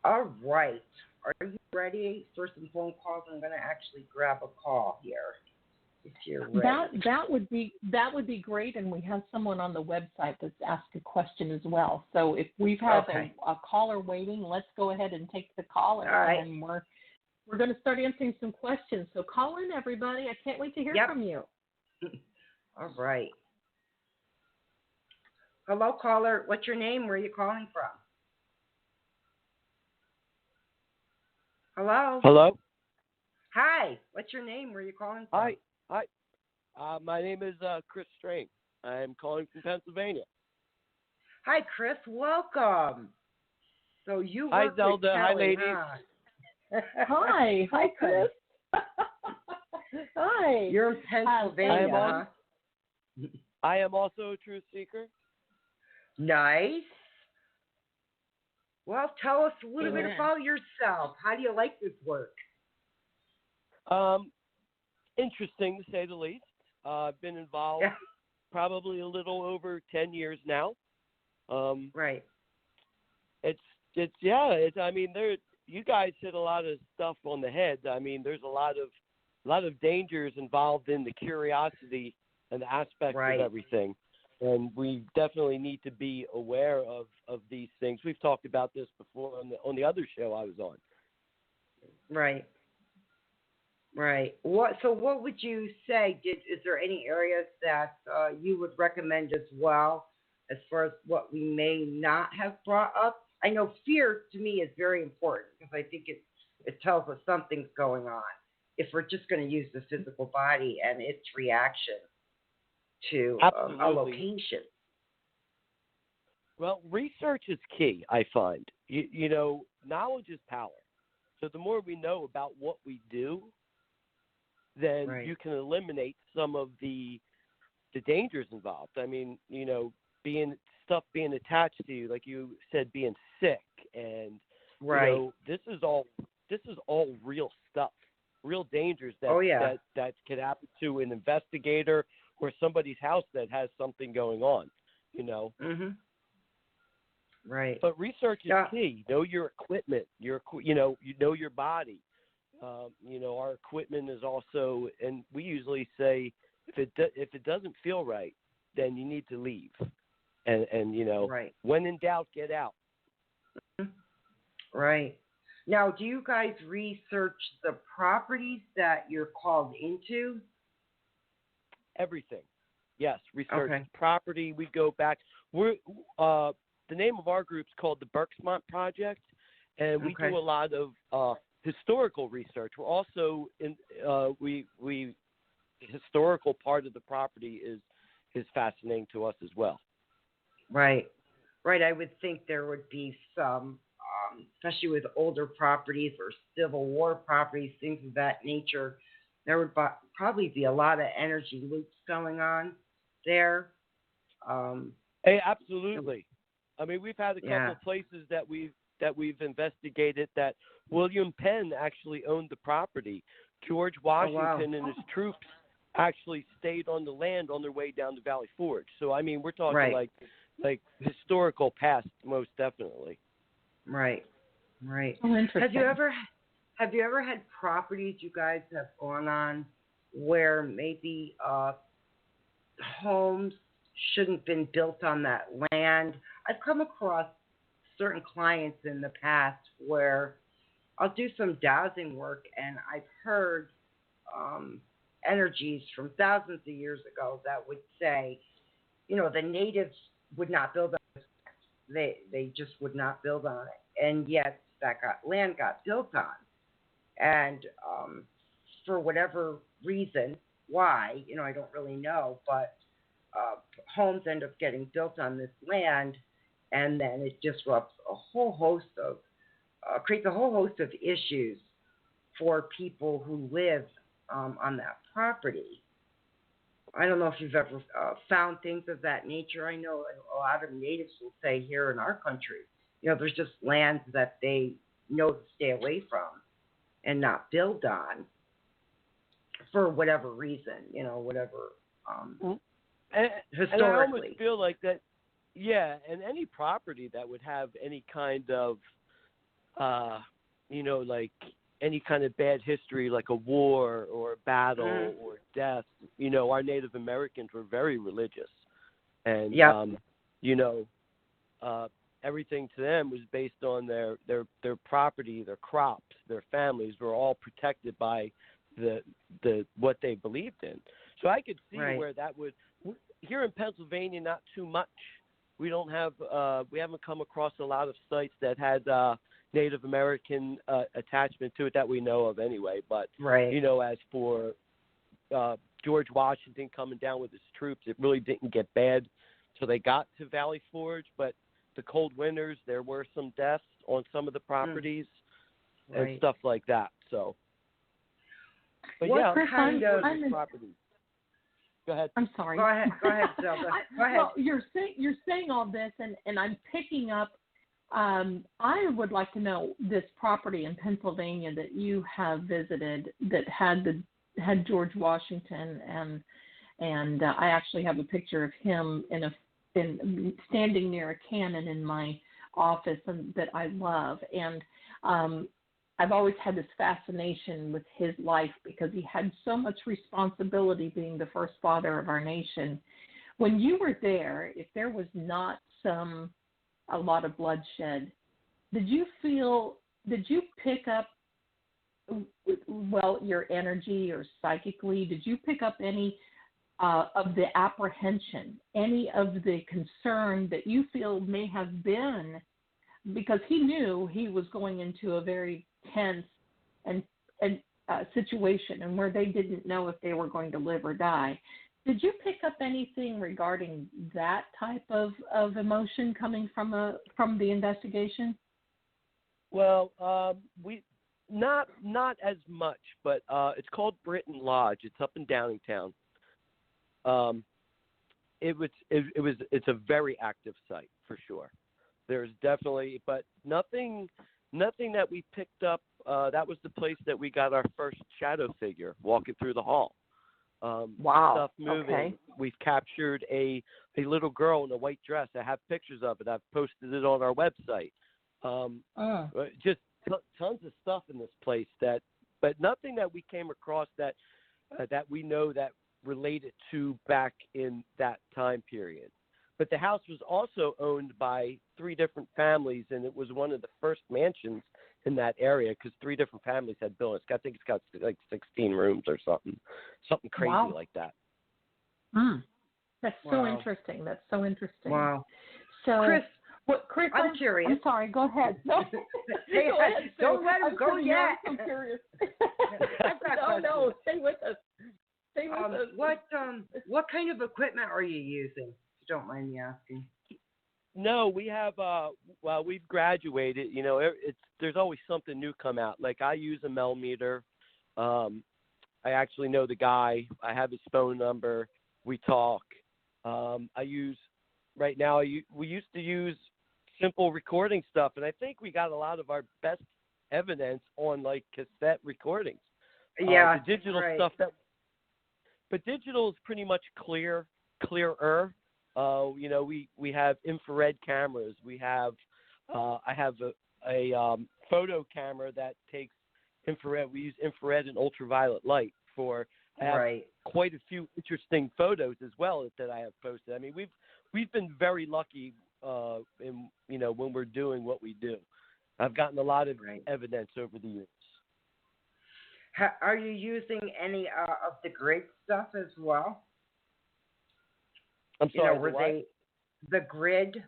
All right. Are you ready for some phone calls? I'm going to actually grab a call here. If you're ready. That would be great, and we have someone on the website that's asked a question as well. So if we've had a caller waiting, let's go ahead and take the call, and we're going to start answering some questions. So call in, everybody. I can't wait to hear from you. All right. Hello, caller. What's your name? Where are you calling from? Hello. Hello. Hi. What's your name? Where are you calling from? Hi. My name is Chris Strain. I'm calling from Pennsylvania. Hi, Chris. Welcome. So you Hi, work with Zelda. Hi, Kelly, ladies. huh? Hi, Chris. Hi. You're in Pennsylvania, huh? I am also a truth seeker. Nice. Well, tell us a little bit Amen. about yourself. How do you like this work? Interesting to say the least. I've been involved probably a little over 10 years now. Right. I mean, you guys hit a lot of stuff on the head. I mean, there's a lot of dangers involved in the curiosity and the aspect of everything. And we definitely need to be aware of these things. We've talked about this before on the other show I was on. Right. So what would you say? Is there any areas that you would recommend as well, as far as what we may not have brought up? I know fear to me is very important because I think it tells us something's going on. If we're just going to use the physical body and its reaction to a location. Well, research is key, I find. You know, knowledge is power. So the more we know about what we do, then you can eliminate some of the dangers involved. I mean, you know, being attached to you, like you said, being sick, and you know, this is all real stuff, real dangers that could happen to an investigator or somebody's house that has something going on, you know. Right. But research is key. Know your equipment. You know your body. You know, our equipment is also, and we usually say, if it doesn't feel right, then you need to leave. And you know, when in doubt, get out. Right. Now, do you guys research the properties that you're called into? Everything. Yes, research property. We go back. We're the name of our group is called the Berksmont Project, and we do a lot of historical research. We're also in we the historical part of the property is fascinating to us as well. Right. I would think there would be some, especially with older properties or Civil War properties, things of that nature. There would probably be a lot of energy loops going on there. Hey, absolutely. I mean, we've had a couple of places that we've investigated that William Penn actually owned the property. George Washington and his troops actually stayed on the land on their way down to Valley Forge. So I mean, we're talking like historical past, most definitely. Right. Oh, interesting. Have you ever had properties you guys have gone on where maybe homes shouldn't have been built on that land? I've come across certain clients in the past where I'll do some dowsing work and I've heard energies from thousands of years ago that would say, you know, the natives would not build on it. They just would not build on it. And yet land got built on. And for whatever reason, why, you know, I don't really know, but homes end up getting built on this land, and then it disrupts a whole host of, creates a whole host of issues for people who live on that property. I don't know if you've ever found things of that nature. I know a lot of natives will say here in our country, you know, there's just lands that they know to stay away from and not build on for whatever reason, you know, whatever historically. And I almost feel like that, and any property that would have any kind of, you know, like any kind of bad history, like a war or a battle or death, you know, our Native Americans were very religious. And, you know, everything to them was based on their property, their crops, their families were all protected by the what they believed in. So I could see where that would, here in Pennsylvania, not too much. We don't have, we haven't come across a lot of sites that had Native American attachment to it that we know of anyway. But, you know, as for George Washington coming down with his troops, it really didn't get bad till they got to Valley Forge. But the cold winters, there were some deaths on some of the properties Right. and stuff like that. So, but What yeah, kind of properties? Go ahead. I'm sorry. Go ahead, Zelda. Go ahead. Well, you're saying all this, and I'm picking up. I would like to know this property in Pennsylvania that you have visited that had George Washington, and I actually have a picture of him standing near a cannon in my office, and that I love. And I've always had this fascination with his life because he had so much responsibility being the first father of our nation. When you were there, if there was not a lot of bloodshed, did you pick up, well, your energy or psychically, did you pick up any of the apprehension, any of the concern that you feel may have been, because he knew he was going into a very tense and situation, and where they didn't know if they were going to live or die. Did you pick up anything regarding that type of emotion coming from the investigation? Well, we not as much, but it's called Britain Lodge. It's up in Downingtown. It's a very active site for sure. There's definitely, but nothing that we picked up. That was the place that we got our first shadow figure walking through the hall. Wow. Stuff moving. Okay. We've captured a little girl in a white dress. I have pictures of it. I've posted it on our website. Just tons of stuff in this place but nothing that we came across that we know that related to back in that time period. But the house was also owned by 3 different families, and it was one of the first mansions in that area because 3 different families had built it. I think it's got like 16 rooms or something crazy like that. That's so interesting. That's so interesting. Wow. So, Chris, I'm curious. I'm sorry. Go ahead. No, go ahead. Don't let him go yet. I'm so curious. No. Stay with us. Stay with us. What kind of equipment are you using? If you don't mind me asking. No, we have. We've graduated. You know, there's always something new come out. Like I use a millimeter. I actually know the guy. I have his phone number. We talk. I use right now. We used to use simple recording stuff, and I think we got a lot of our best evidence on like cassette recordings. Yeah, the digital stuff but digital is pretty much clearer. You know, we have infrared cameras. We have I have a photo camera that takes infrared. We use infrared and ultraviolet light for. I have quite a few interesting photos as well that I have posted. I mean, we've been very lucky when we're doing what we do. I've gotten a lot of evidence over the years. Are you using any of the grid stuff as well? I'm sorry, the grid,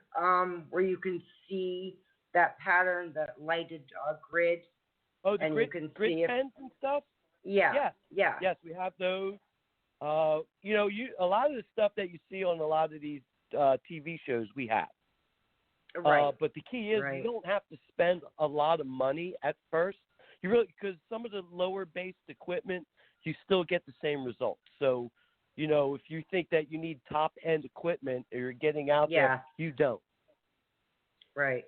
where you can see that pattern, that lighted grid. Oh, the and grid, you can grid see pens and stuff? Yeah. Yes, we have those. A lot of the stuff that you see on a lot of these TV shows, we have. Right. But the key is you don't have to spend a lot of money at first. Because some of the lower based equipment, you still get the same results. So, if you think that you need top end equipment or you're getting out there, you don't. Right.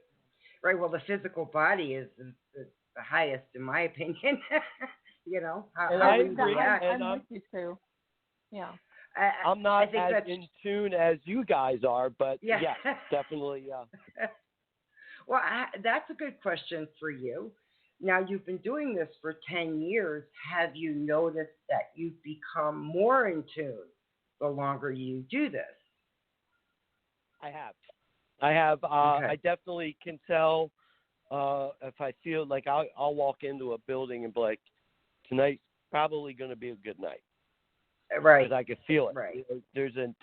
Well, the physical body is the highest, in my opinion. How we react. I'm with you too. Yeah. I'm not as in tune as you guys are, but yes, definitely. Well, that's a good question for you. Now, you've been doing this for 10 years. Have you noticed that you've become more in tune the longer you do this? I have. I definitely can tell if I feel like I'll walk into a building and be like, tonight's probably going to be a good night. Right. Because I can feel it. Right. There's a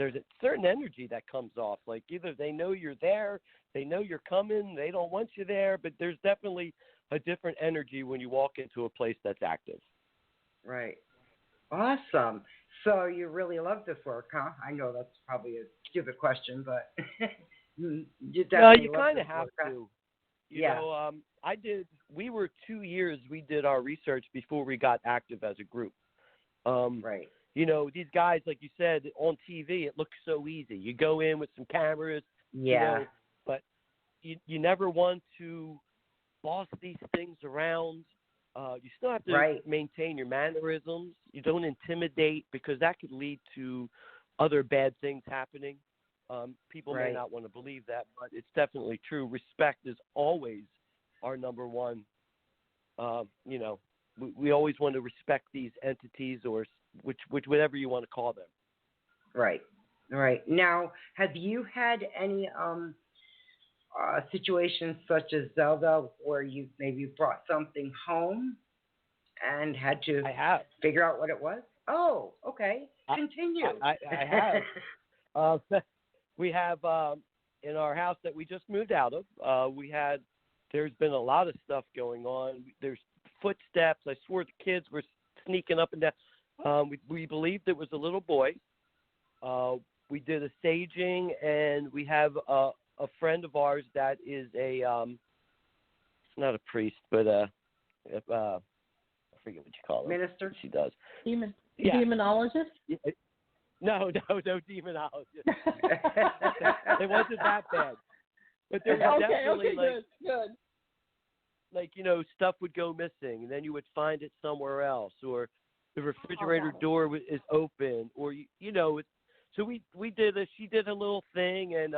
certain energy that comes off. Like either they know you're there, they know you're coming, they don't want you there, but there's definitely a different energy when you walk into a place that's active. Right. Awesome. So you really love this work, huh? I know that's probably a stupid question, but you definitely you kind of have to. You know, we were 2 years, we did our research before we got active as a group. Right. You know, these guys, like you said, on TV, it looks so easy. You go in with some cameras, you know, but you never want to boss these things around. You still have to maintain your mannerisms. You don't intimidate, because that could lead to other bad things happening. People may not want to believe that, but it's definitely true. Respect is always our number one. You know, we always want to respect these entities, or which whatever you want to call them. Right. Right. Now, have you had any situations such as Zelda where you maybe brought something home and had to figure out what it was? Oh, okay. Continue. I have. We have in our house that we just moved out of, there's been a lot of stuff going on. There's footsteps. I swore the kids were sneaking up and down. We believed it was a little boy. We did a staging, and we have a friend of ours that is it's not a priest, but I forget what you call it. Minister? She does. Demonologist? No demonologist. It wasn't that bad. But there was definitely good. Like, you know, stuff would go missing, and then you would find it somewhere else, or the refrigerator door is open, or you know. So we did she did a little thing, and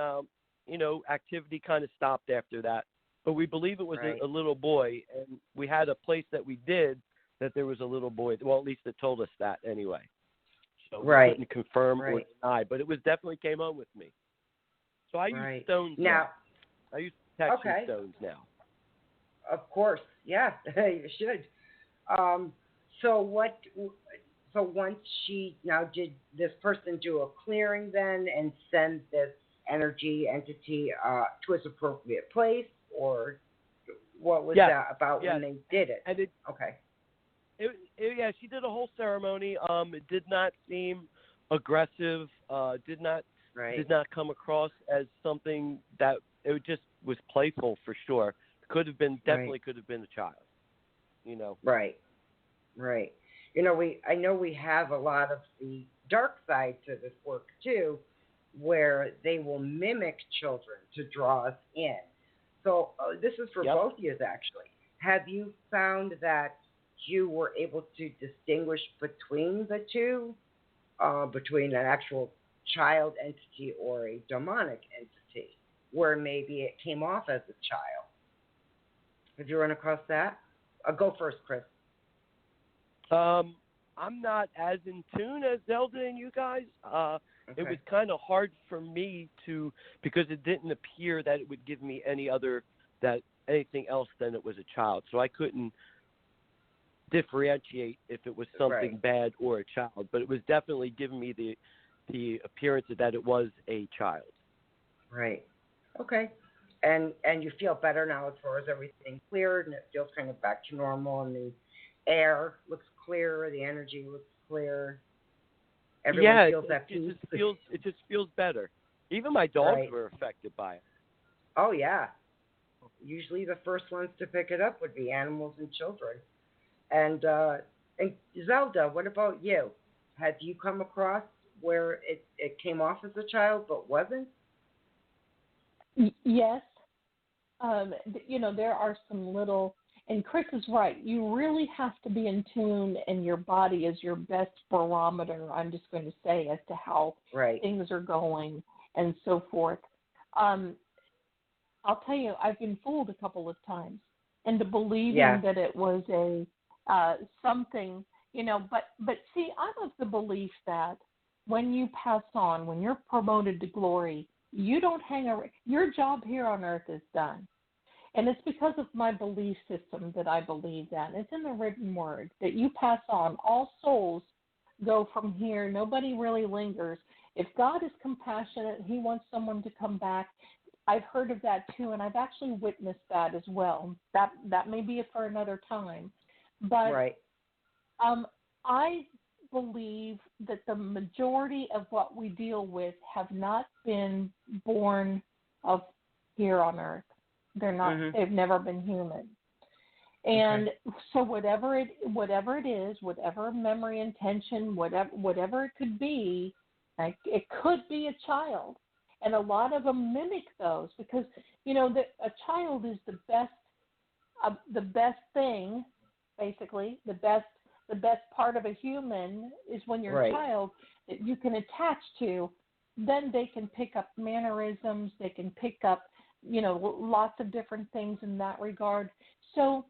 you know, activity kind of stopped after that. But we believe it was a little boy, and we had a place that we did that there was a little boy. Well, at least it told us that anyway. So we couldn't confirm or deny, but it was definitely came on with me. So I use stones now. I use protection stones now. Of course, yeah, you should. So once did this person do a clearing then and send this entity to its appropriate place, or what was that about when they did it? And she did a whole ceremony. It did not seem aggressive. Did not come across as something that it just was playful for sure. Definitely could have been a child. You know. Right. You know, I know we have a lot of the dark side to this work too, where they will mimic children to draw us in. So this is for both of you, actually. Have you found that you were able to distinguish between the two, between an actual child entity or a demonic entity, where maybe it came off as a child? Have you run across that? Go first, Chris. I'm not as in tune as Zelda and you guys. It was kind of hard for me because it didn't appear that it would give me anything else than it was a child. So I couldn't differentiate if it was something bad or a child. But it was definitely giving me the appearance that it was a child. Right. Okay. And you feel better now as far as everything cleared, and it feels kind of back to normal, and the air looks clearer, the energy looks clear. Everyone feels that peace. It just feels better. Even my dogs were affected by it. Oh yeah. Usually the first ones to pick it up would be animals and children. And Zelda, what about you? Have you come across where it came off as a child but wasn't? Yes. You know, there are some little, and Chris is right, you really have to be in tune, and your body is your best barometer, I'm just going to say, as to how things are going and so forth. I'll tell you, I've been fooled a couple of times into believing that it was a something, you know, but see, I'm of the belief that when you pass on, when you're promoted to glory, you don't hang around. Your job here on earth is done. And it's because of my belief system that I believe that. It's in the written word that you pass on. All souls go from here. Nobody really lingers. If God is compassionate, he wants someone to come back. I've heard of that too, and I've actually witnessed that as well. That may be for another time. But I believe that the majority of what we deal with have not been born of here on earth. They're not. They've never been human. And so whatever it is, whatever memory intention, whatever it could be, like it could be a child, and a lot of them mimic those because a child is the best thing, basically the best part of a human is when you're a child that you can attach to. Then they can pick up mannerisms, they can pick up lots of different things in that regard. So.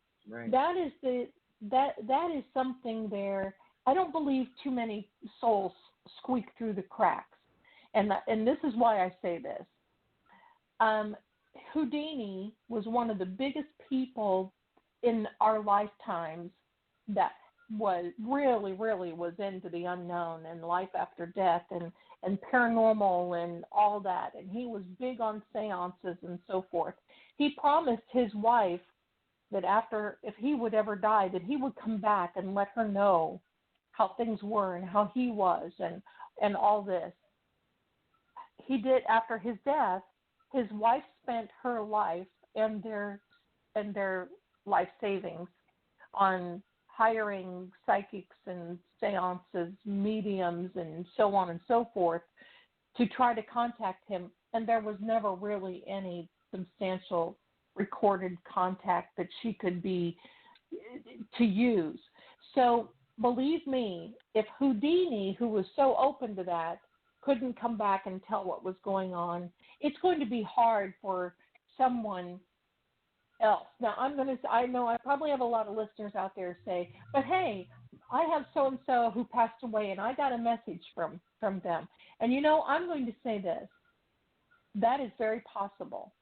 That is something there. I don't believe too many souls squeak through the cracks, and this is why I say this. Houdini was one of the biggest people in our lifetimes that was really was into the unknown and life after death and paranormal and all that, and he was big on seances and so forth. He promised his wife that if he would ever die, that he would come back and let her know how things were and how he was and all this. He did. After his death, his wife spent her life and their life savings on hiring psychics and seances, mediums, and so on and so forth to try to contact him. And there was never really any substantial recorded contact that she could be to use. So believe me, if Houdini, who was so open to that, couldn't come back and tell what was going on, it's going to be hard for someone else. Now I know I probably have a lot of listeners out there say, but hey, I have so-and-so who passed away and I got a message from them. And I'm going to say this, that is very possible.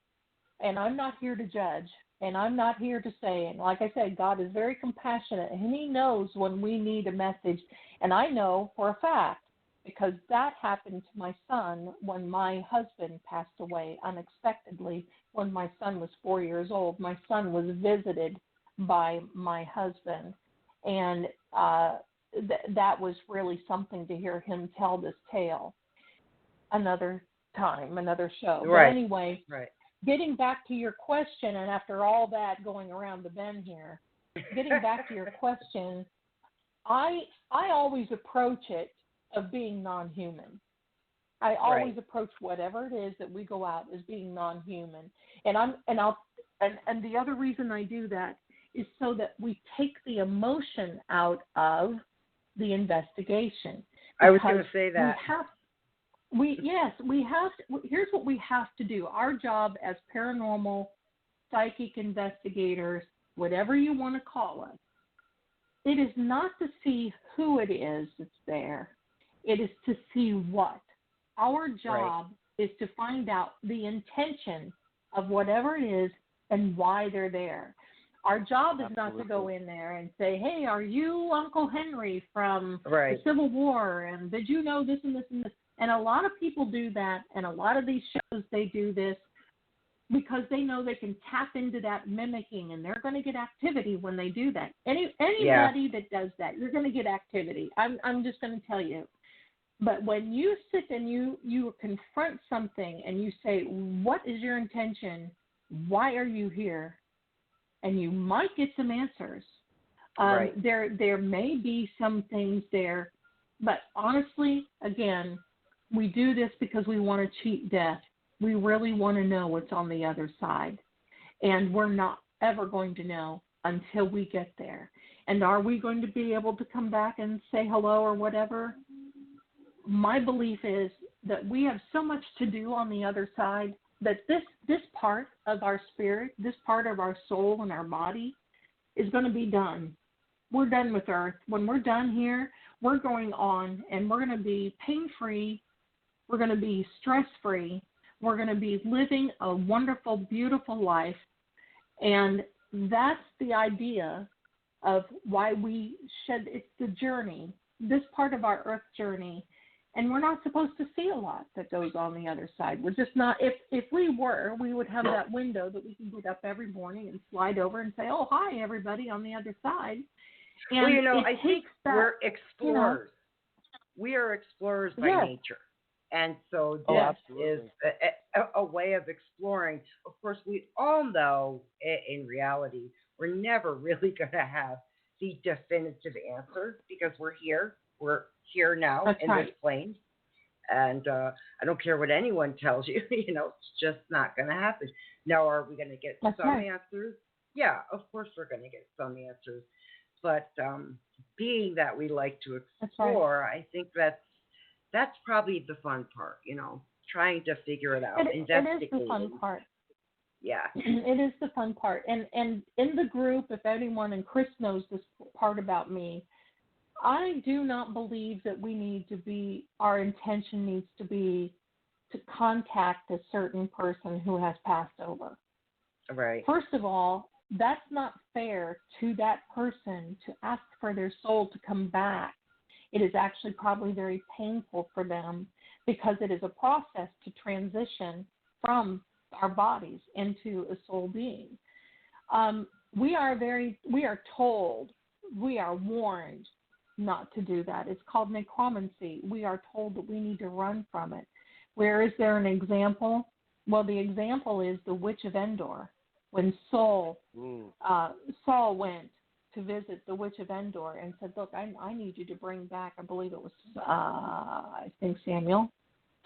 And I'm not here to judge, and I'm not here to say, and like I said, God is very compassionate, and he knows when we need a message. And I know for a fact, because that happened to my son when my husband passed away unexpectedly when my son was 4 years old. My son was visited by my husband, and that was really something to hear him tell this tale another time, another show. But anyway. Getting back to your question, and after all that going around the bend here, getting back to your question, I always approach it of being non-human. I always approach whatever it is that we go out as being non-human, and the other reason I do that is so that we take the emotion out of the investigation. I was going to say that. We have to, here's what we have to do. Our job as paranormal, psychic investigators, whatever you want to call us, it is not to see who it is that's there. It is to see what. Our job is to find out the intention of whatever it is and why they're there. Our job is not to go in there and say, hey, are you Uncle Henry from the Civil War? And did you know this and this and this? And a lot of people do that, and a lot of these shows, they do this because they know they can tap into that mimicking, and they're going to get activity when they do that. Anybody that does that, you're going to get activity. I'm just going to tell you. But when you sit and you confront something and you say, what is your intention? Why are you here? And you might get some answers. There may be some things there, but honestly, again, we do this because we want to cheat death. We really want to know what's on the other side. And we're not ever going to know until we get there. And are we going to be able to come back and say hello or whatever? My belief is that we have so much to do on the other side that this part of our spirit, this part of our soul and our body is going to be done. We're done with Earth. When we're done here, we're going on, and we're going to be pain-free. We're going to be stress-free. We're going to be living a wonderful, beautiful life. And that's the idea of why we it's the journey, this part of our Earth journey. And we're not supposed to see a lot that goes on the other side. We're just not. If we were, we would have that window that we can get up every morning and slide over and say, oh, hi, everybody on the other side. And I think we're explorers. We are explorers by nature. And so Oh, this is absolutely. a way of exploring. Of course, we all know in reality, we're never really going to have the definitive answer because we're here. We're here now That's in this right. plane. And I don't care what anyone tells you, it's just not going to happen. Now, are we going to get That's some right. answers? Yeah, of course we're going to get some answers. But being that we like to That's right. explore, I think that's probably the fun part, trying to figure it out, It is investigating. the fun part. Yeah. It is the fun part. And in the group, if anyone, and Chris knows this part about me, I do not believe that our intention needs to be to contact a certain person who has passed over. Right. First of all, that's not fair to that person to ask for their soul to come back. It is actually probably very painful for them because it is a process to transition from our bodies into a soul being. We are told, we are warned not to do that. It's called necromancy. We are told that we need to run from it. Where is there an example? Well, the example is the Witch of Endor. When Saul went to visit the Witch of Endor and said, look, I need you to bring back, I believe it was, I think Samuel.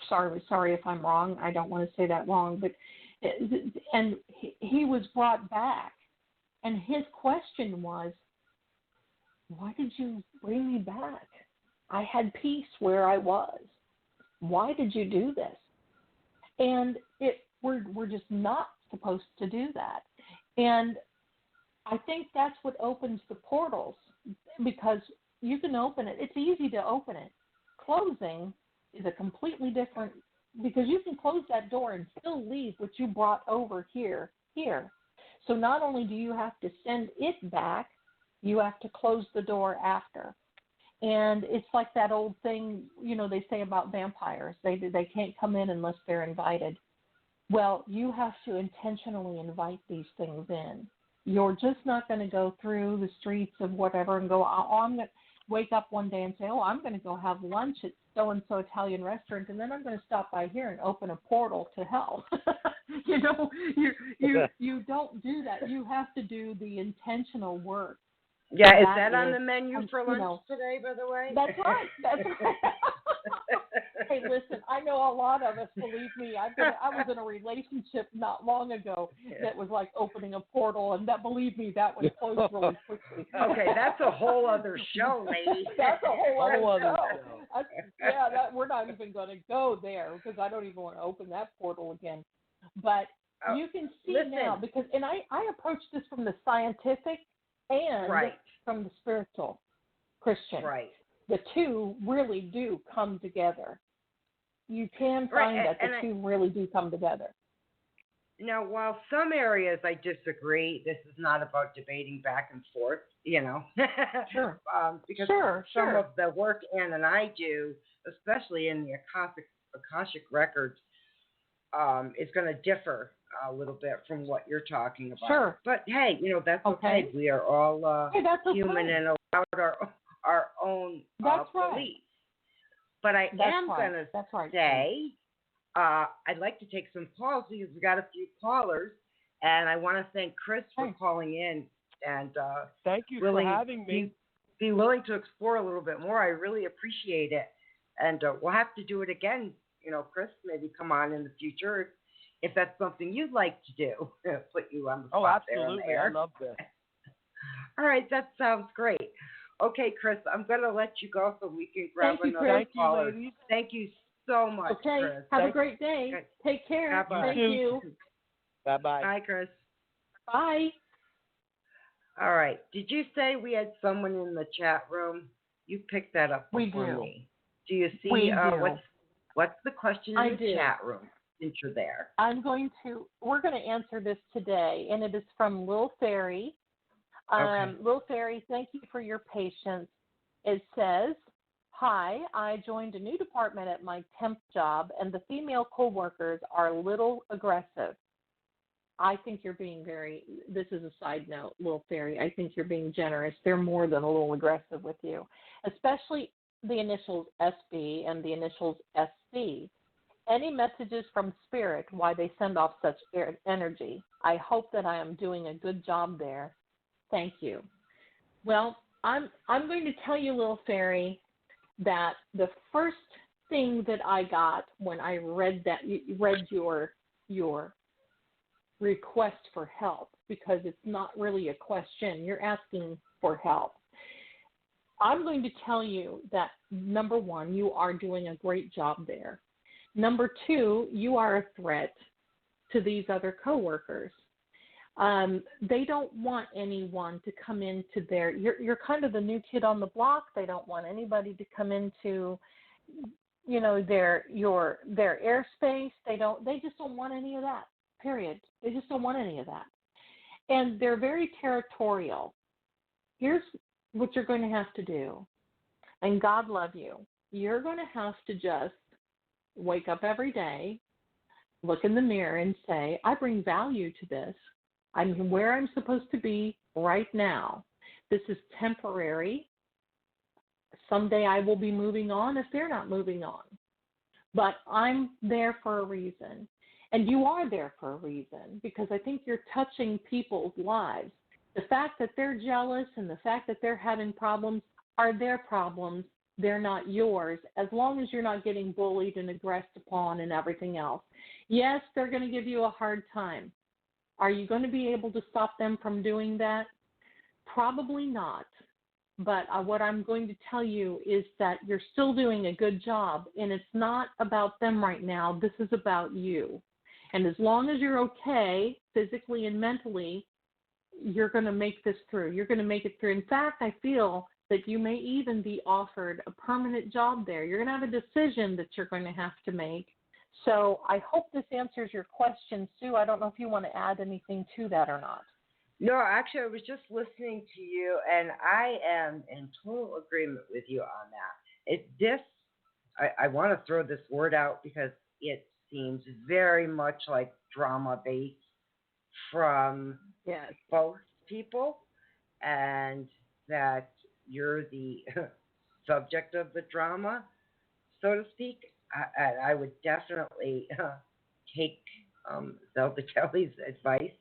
Sorry if I'm wrong. I don't want to say that wrong. And he was brought back. And his question was, why did you bring me back? I had peace where I was. Why did you do this? And we're just not supposed to do that. And I think that's what opens the portals, because you can open it. It's easy to open it. Closing is a completely different, because you can close that door and still leave what you brought over here. So not only do you have to send it back, you have to close the door after. And it's like that old thing, they say about vampires. They can't come in unless they're invited. Well, you have to intentionally invite these things in. You're just not going to go through the streets of whatever and go, I'm going to wake up one day and say, I'm going to go have lunch at so-and-so Italian restaurant, and then I'm going to stop by here and open a portal to hell. You don't do that. You have to do the intentional work. Yeah, is that on the menu for lunch today, by the way? That's right. Hey, listen, I know a lot of us, believe me. I was in a relationship not long ago that was like opening a portal, and believe me, that was closed really quickly. Okay, that's a whole other show, lady. That's a whole other show. We're not even going to go there because I don't even want to open that portal again. But you can see now, because, and I approach this from the scientific and from the spiritual Christian. Right. The two really do come together. You can find that the two really do come together. Now, while some areas I disagree, this is not about debating back and forth, Sure. Because some of the work Ann and I do, especially in the Akashic records, is going to differ a little bit from what you're talking about. Sure. But hey, that's okay. We are all human and allowed our own beliefs. But I am going to say I'd like to take some calls because we got a few callers, and I want to thank Chris for calling in and thank you for having me. Be willing to explore a little bit more. I really appreciate it, and we'll have to do it again. Chris, maybe come on in the future if that's something you'd like to do. Put you on the spot. Oh, absolutely. There. I love this. All right, that sounds great. Okay, Chris, I'm going to let you go so we can grab another caller. Thank you so much, Chris. Have a great day. Okay. Take care. Bye-bye. Thank you. Bye-bye. Bye, Chris. Bye. All right. Did you say we had someone in the chat room? You picked that up for me. Do you see what's the question in the chat room since you're there? We're going to answer this today, and it is from Lil Fairy. Lil Fairy, thank you for your patience. It says, hi, I joined a new department at my temp job, and the female coworkers are a little aggressive. I think you're being this is a side note, Lil Fairy, I think you're being generous. They're more than a little aggressive with you, especially the initials SB and the initials SC. Any messages from Spirit why they send off such energy? I hope that I am doing a good job there. Thank you. Well, I'm going to tell you, little fairy, that the first thing that I got when I read your request for help, because it's not really a question, you're asking for help. I'm going to tell you that, number one, you are doing a great job there. Number two, you are a threat to these other coworkers. They don't want anyone to come into you're kind of the new kid on the block. They don't want anybody to come into, their airspace. They just don't want any of that, period. They just don't want any of that. And they're very territorial. Here's what you're going to have to do. And God love you. You're going to have to just wake up every day, look in the mirror and say, I bring value to this. I'm where I'm supposed to be right now. This is temporary. Someday I will be moving on if they're not moving on. But I'm there for a reason. And you are there for a reason, because I think you're touching people's lives. The fact that they're jealous and the fact that they're having problems are their problems. They're not yours, as long as you're not getting bullied and aggressed upon and everything else. Yes, they're going to give you a hard time. Are you going to be able to stop them from doing that? Probably not. But what I'm going to tell you is that you're still doing a good job, and it's not about them right now. This is about you. And as long as you're okay physically and mentally, you're going to make this through. You're going to make it through. In fact, I feel that you may even be offered a permanent job there. You're going to have a decision that you're going to have to make. So I hope this answers your question, Sue. I don't know if you want to add anything to that or not. No, actually, I was just listening to you, and I am in total agreement with you on that. I want to throw this word out because it seems very much like drama-based from both people, and that you're the subject of the drama, so to speak. I would definitely take Zelda Ellie's advice.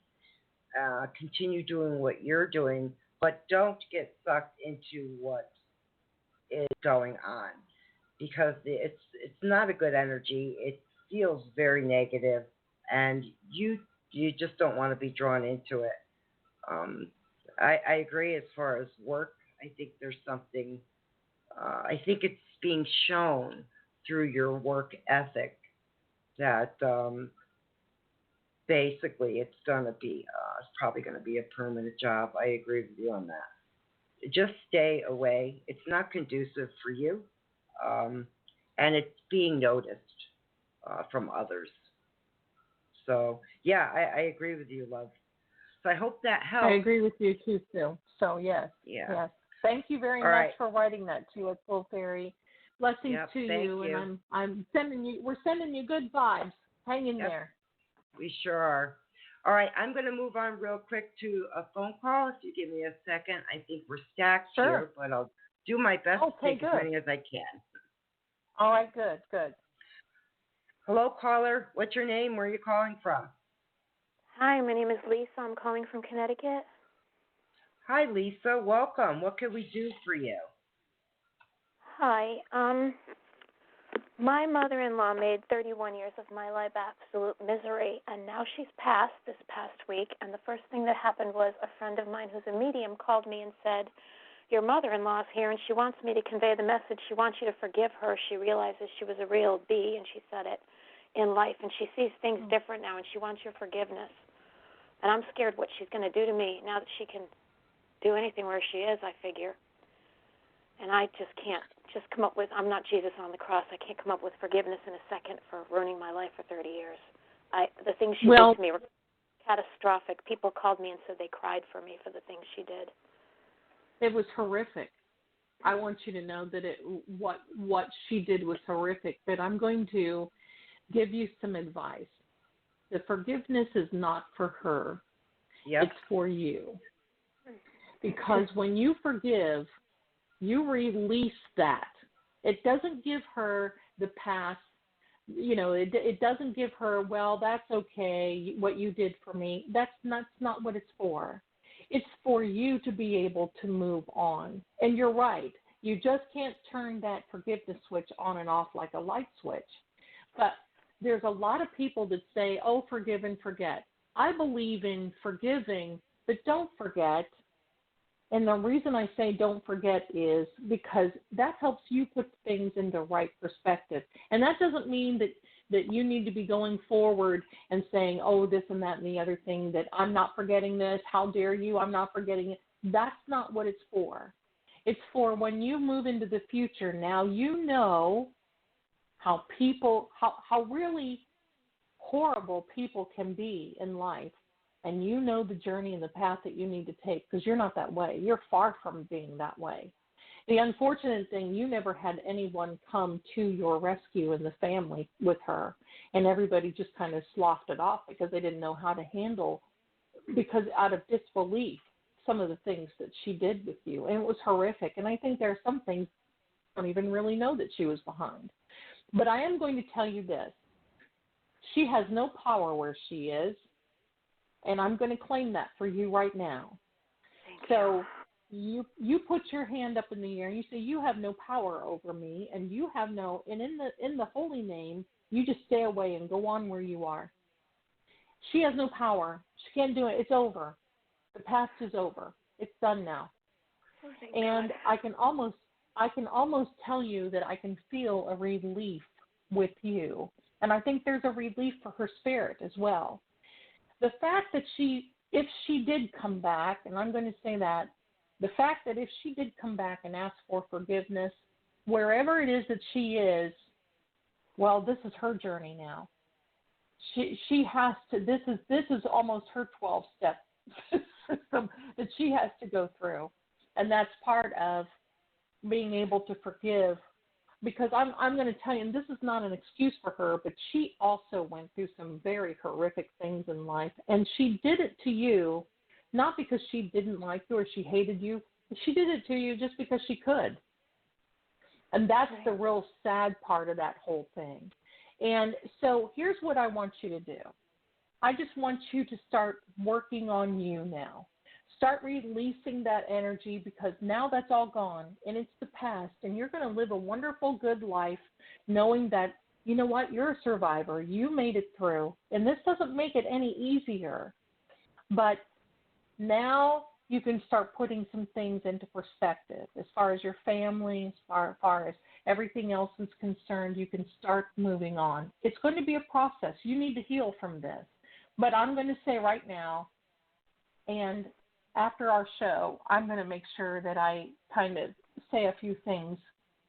Continue doing what you're doing, but don't get sucked into what is going on, because it's not a good energy. It feels very negative, and you just don't want to be drawn into it. I agree as far as work. I think there's something. I think it's being shown through your work ethic that basically it's going to be it's probably going to be a permanent job. I agree with you on that. Just stay away. It's not conducive for you, and it's being noticed from others. So yeah, I agree with you, love. So I hope that helps. I agree with you too, Sue. So yes, yes. Thank you very much for writing that to us, Full Fairy. Blessings to you, and I'm sending you. We're sending you good vibes. Hang in there. We sure are. All right, I'm going to move on real quick to a phone call. If you give me a second, I think we're stacked here, but I'll do my best to take as many as I can. All right, good. Hello, caller. What's your name? Where are you calling from? Hi, my name is Lisa. I'm calling from Connecticut. Hi, Lisa. Welcome. What can we do for you? Hi. My mother-in-law made 31 years of my life absolute misery, and now she's passed this past week, and the first thing that happened was a friend of mine who's a medium called me and said, your mother-in-law's here, and she wants me to convey the message. She wants you to forgive her. She realizes she was a real bee, and she said it in life, and she sees things different now, and she wants your forgiveness. And I'm scared what she's going to do to me now that she can do anything where she is, I figure. And I just can't come up with, I'm not Jesus on the cross. I can't come up with forgiveness in a second for ruining my life for 30 years. The things she did to me were catastrophic. People called me and said they cried for me for the things she did. It was horrific. I want you to know that what she did was horrific, but I'm going to give you some advice. The forgiveness is not for her. It's for you. Because when you forgive, you release that. It doesn't give her the past. It doesn't give her, well, that's okay, what you did for me. That's not what it's for. It's for you to be able to move on. And you're right. You just can't turn that forgiveness switch on and off like a light switch. But there's a lot of people that say, oh, forgive and forget. I believe in forgiving, but don't forget. And the reason I say don't forget is because that helps you put things into right perspective. And that doesn't mean that you need to be going forward and saying, oh, this and that and the other thing, that I'm not forgetting this, how dare you, I'm not forgetting it. That's not what it's for. It's for when you move into the future. Now you know how really horrible people can be in life. And you know the journey and the path that you need to take, because you're not that way. You're far from being that way. The unfortunate thing, you never had anyone come to your rescue in the family with her, and everybody just kind of sloughed it off because they didn't know how to handle, because out of disbelief, some of the things that she did with you. And it was horrific. And I think there are some things I don't even really know that she was behind. But I am going to tell you this. She has no power where she is. And I'm going to claim that for you right now. So you put your hand up in the air and you say, you have no power over me, and you have no, and in the holy name, you just stay away and go on where you are. She has no power. She can't do it. It's over. The past is over. It's done now. Oh, and God. I can almost tell you that I can feel a relief with you. And I think there's a relief for her spirit as well. The fact that if she did come back, and I'm going to say that, the fact that if she did come back and ask for forgiveness, wherever it is that she is, well, this is her journey now. She has to, this is almost her 12-step system that she has to go through. And that's part of being able to forgive. Because I'm going to tell you, and this is not an excuse for her, but she also went through some very horrific things in life. And she did it to you, not because she didn't like you or she hated you. She did it to you just because she could. And that's the real sad part of that whole thing. And so here's what I want you to do. I just want you to start working on you now. Start releasing that energy, because now that's all gone and it's the past, and you're going to live a wonderful, good life knowing that, you know what, you're a survivor. You made it through, and this doesn't make it any easier. But now you can start putting some things into perspective as far as your family, as far as everything else is concerned. You can start moving on. It's going to be a process. You need to heal from this. But I'm going to say right now, and after our show, I'm going to make sure that I kind of say a few things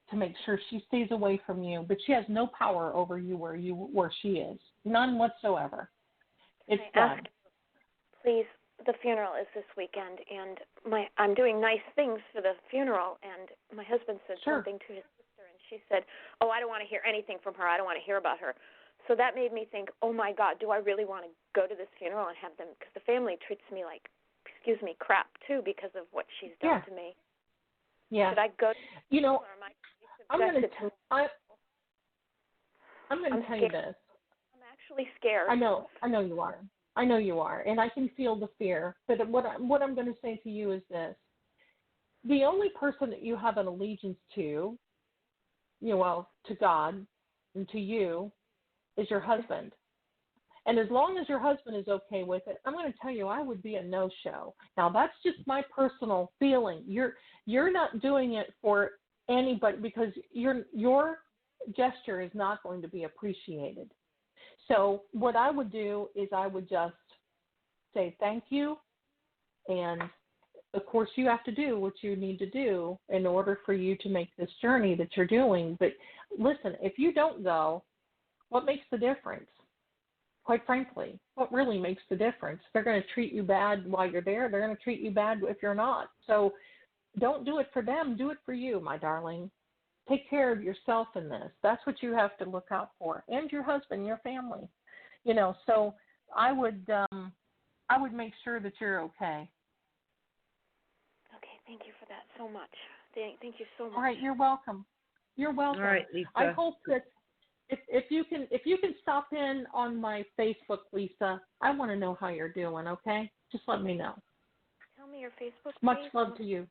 to make sure she stays away from you. But she has no power over you where she is. None whatsoever. It's done. Please, the funeral is this weekend, and I'm doing nice things for the funeral, and my husband said something to his sister, and she said, oh, I don't want to hear anything from her. I don't want to hear about her. So that made me think, oh, my God, do I really want to go to this funeral and have them, because the family treats me like, excuse me, crap, too, because of what she's done to me. Yeah. Should I go to you know, or am I I'm going to tell you this. I'm actually scared. I know you are. And I can feel the fear. But what I'm going to say to you is this. The only person that you have an allegiance to, to God and to you, is your husband. And as long as your husband is okay with it, I'm going to tell you, I would be a no-show. Now, that's just my personal feeling. You're not doing it for anybody, because your gesture is not going to be appreciated. So what I would do is I would just say thank you, and of course you have to do what you need to do in order for you to make this journey that you're doing. But listen, if you don't go, what makes the difference? Quite frankly, what really makes the difference? They're going to treat you bad while you're there. They're going to treat you bad if you're not. So don't do it for them. Do it for you, my darling. Take care of yourself in this. That's what you have to look out for, and your husband, your family. So I would make sure that you're okay. Okay, thank you for that so much. Thank you so much. All right, you're welcome. You're welcome. All right, Lisa. I hope that if you can stop in on my Facebook, Lisa, I want to know how you're doing. Okay, just let me know. Tell me your Facebook page. Much love to you.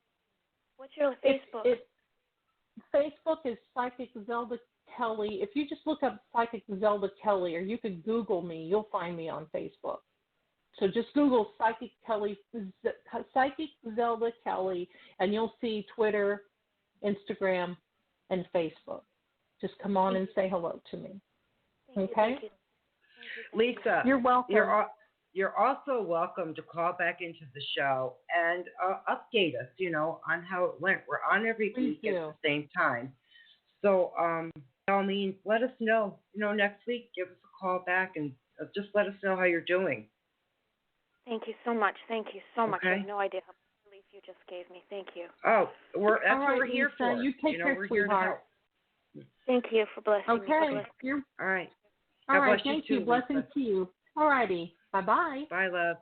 What's your Facebook? Facebook is Psychic Zelda Kelly. If you just look up Psychic Zelda Kelly, or you can Google me, you'll find me on Facebook. So just Google Psychic Zelda Kelly, and you'll see Twitter, Instagram, and Facebook. Just come on and say hello to me. Okay? Thank you. Lisa, You're welcome. You're also welcome to call back into the show and update us, on how it went. We're on every week at the same time. So, by all means, let us know. Next week, give us a call back and just let us know how you're doing. Thank you so much. Thank you so much. Okay. I have no idea how much relief you just gave me. Thank you. Oh, that's what we're here Lisa, for. You take care, we're sweetheart. Here to help. Thank you for blessing me. Okay. All right. All right. God bless Thank you. you. Too, Blessings Lisa. to you. All righty. Bye-bye. Bye, love.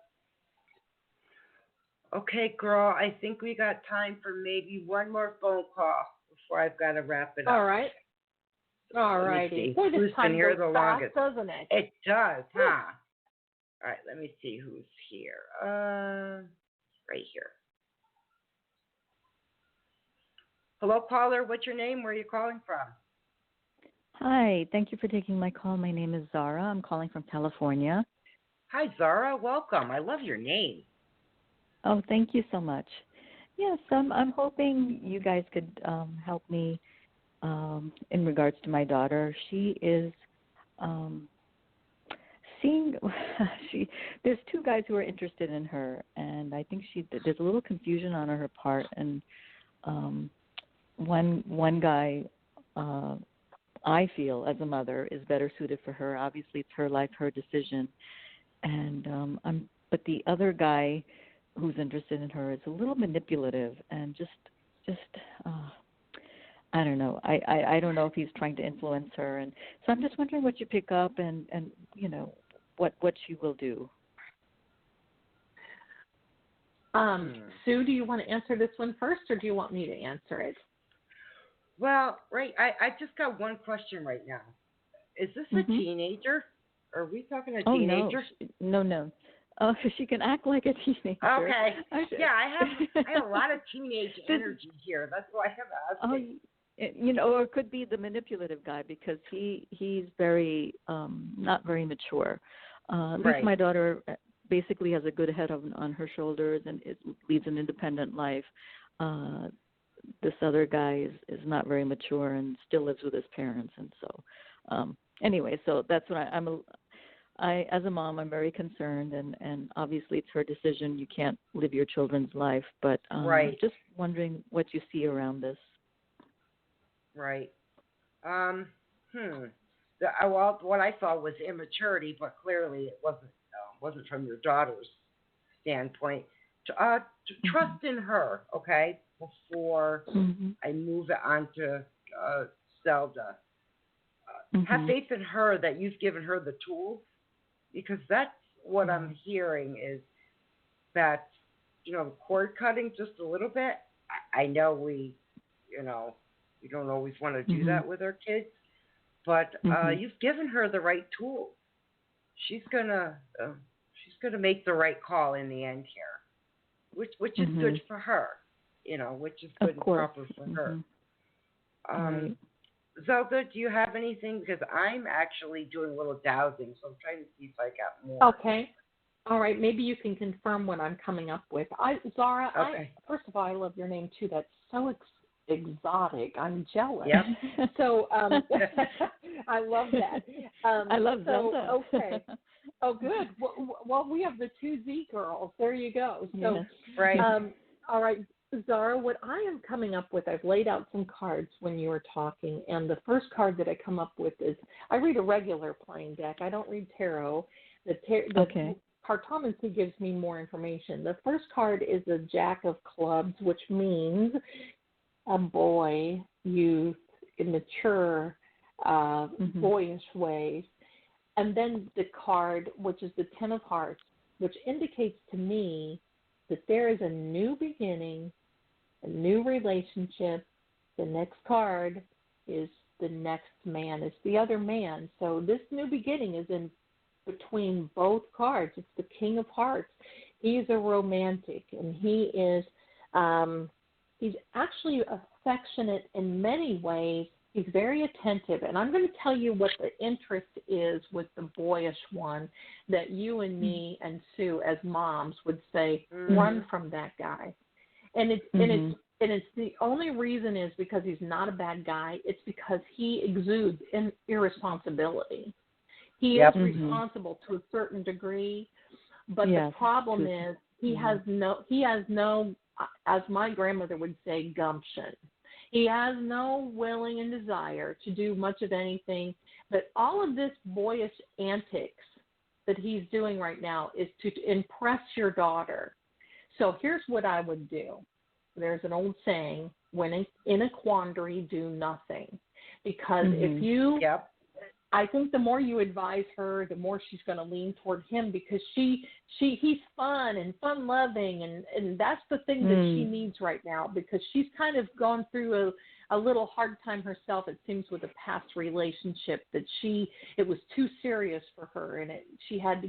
Okay, girl, I think we got time for maybe one more phone call before I've got to wrap it up. All right. All righty. Boy, this Who's time been here goes the fast, longest? doesn't it? It does, huh? All right, let me see who's here. Right here. Hello, caller. What's your name? Where are you calling from? Hi, thank you for taking my call. My name is Zara. I'm calling from California. Hi, Zara. Welcome. I love your name. Oh, thank you so much. Yes, I'm hoping you guys could help me in regards to my daughter. She is seeing. There's two guys who are interested in her, and I think there's a little confusion on her part. And one guy, I feel as a mother, is better suited for her. Obviously, it's her life, her decision. And but the other guy who's interested in her is a little manipulative and just I don't know. I don't know if he's trying to influence her, and so I'm just wondering what you pick up and what she will do. Sue, do you want to answer this one first, or do you want me to answer it? Well, right. I just got one question right now. Is this a teenager? Are we talking a teenager? No. Oh, she can act like a teenager. Okay. Yeah, I have a lot of teenage energy here. That's why I'm asking. Or it could be the manipulative guy because he's very not very mature. At least my daughter basically has a good head on her shoulders and leads an independent life. This other guy is not very mature and still lives with his parents, and so anyway, so that's what I as a mom, I'm very concerned, and obviously it's her decision. You can't live your children's life, but just wondering what you see around this. Right. Well, what I saw was immaturity, but clearly it wasn't from your daughter's standpoint. Trust in her, okay, before I move it on to Zelda. Have faith in her that you've given her the tools, because that's what I'm hearing is that, cord cutting just a little bit. I know we don't always want to do that with our kids, but you've given her the right tools. She's gonna make the right call in the end here, which is good for her, which is good and proper for her. Right. Zelda, do you have anything? Because I'm actually doing a little dowsing, so I'm trying to see if I got more. Okay. All right. Maybe you can confirm what I'm coming up with. Zara, okay. First of all, I love your name, too. That's so exotic. I'm jealous. Yep. So I love that. I love Zelda. Okay. Oh, good. Well, we have the 2Z girls. There you go. So, yes. Right. All right, Zara, what I am coming up with, I've laid out some cards when you were talking, and the first card that I come up with is, I read a regular playing deck. I don't read tarot. The cartomancy gives me more information. The first card is a Jack of Clubs, which means a boy, youth, immature, boyish ways. And then the card, which is the Ten of Hearts, which indicates to me that there is a new beginning, a new relationship. The next card is the next man, is the other man. So this new beginning is in between both cards. It's the King of Hearts. He's a romantic, and he is he's actually affectionate in many ways. He's very attentive, and I'm going to tell you what the interest is with the boyish one that you and me and Sue as moms would say, run from that guy. And it's the only reason is because he's not a bad guy. It's because he exudes irresponsibility. He is responsible to a certain degree, but the problem is he has no, as my grandmother would say, gumption. He has no willing and desire to do much of anything, but all of this boyish antics that he's doing right now is to impress your daughter. So here's what I would do. There's an old saying, when in a quandary, do nothing. Because if you, I think the more you advise her, the more she's going to lean toward him, because he's fun and fun-loving, and that's the thing that she needs right now, because she's kind of gone through a little hard time herself, it seems, with a past relationship that it was too serious for her, and she had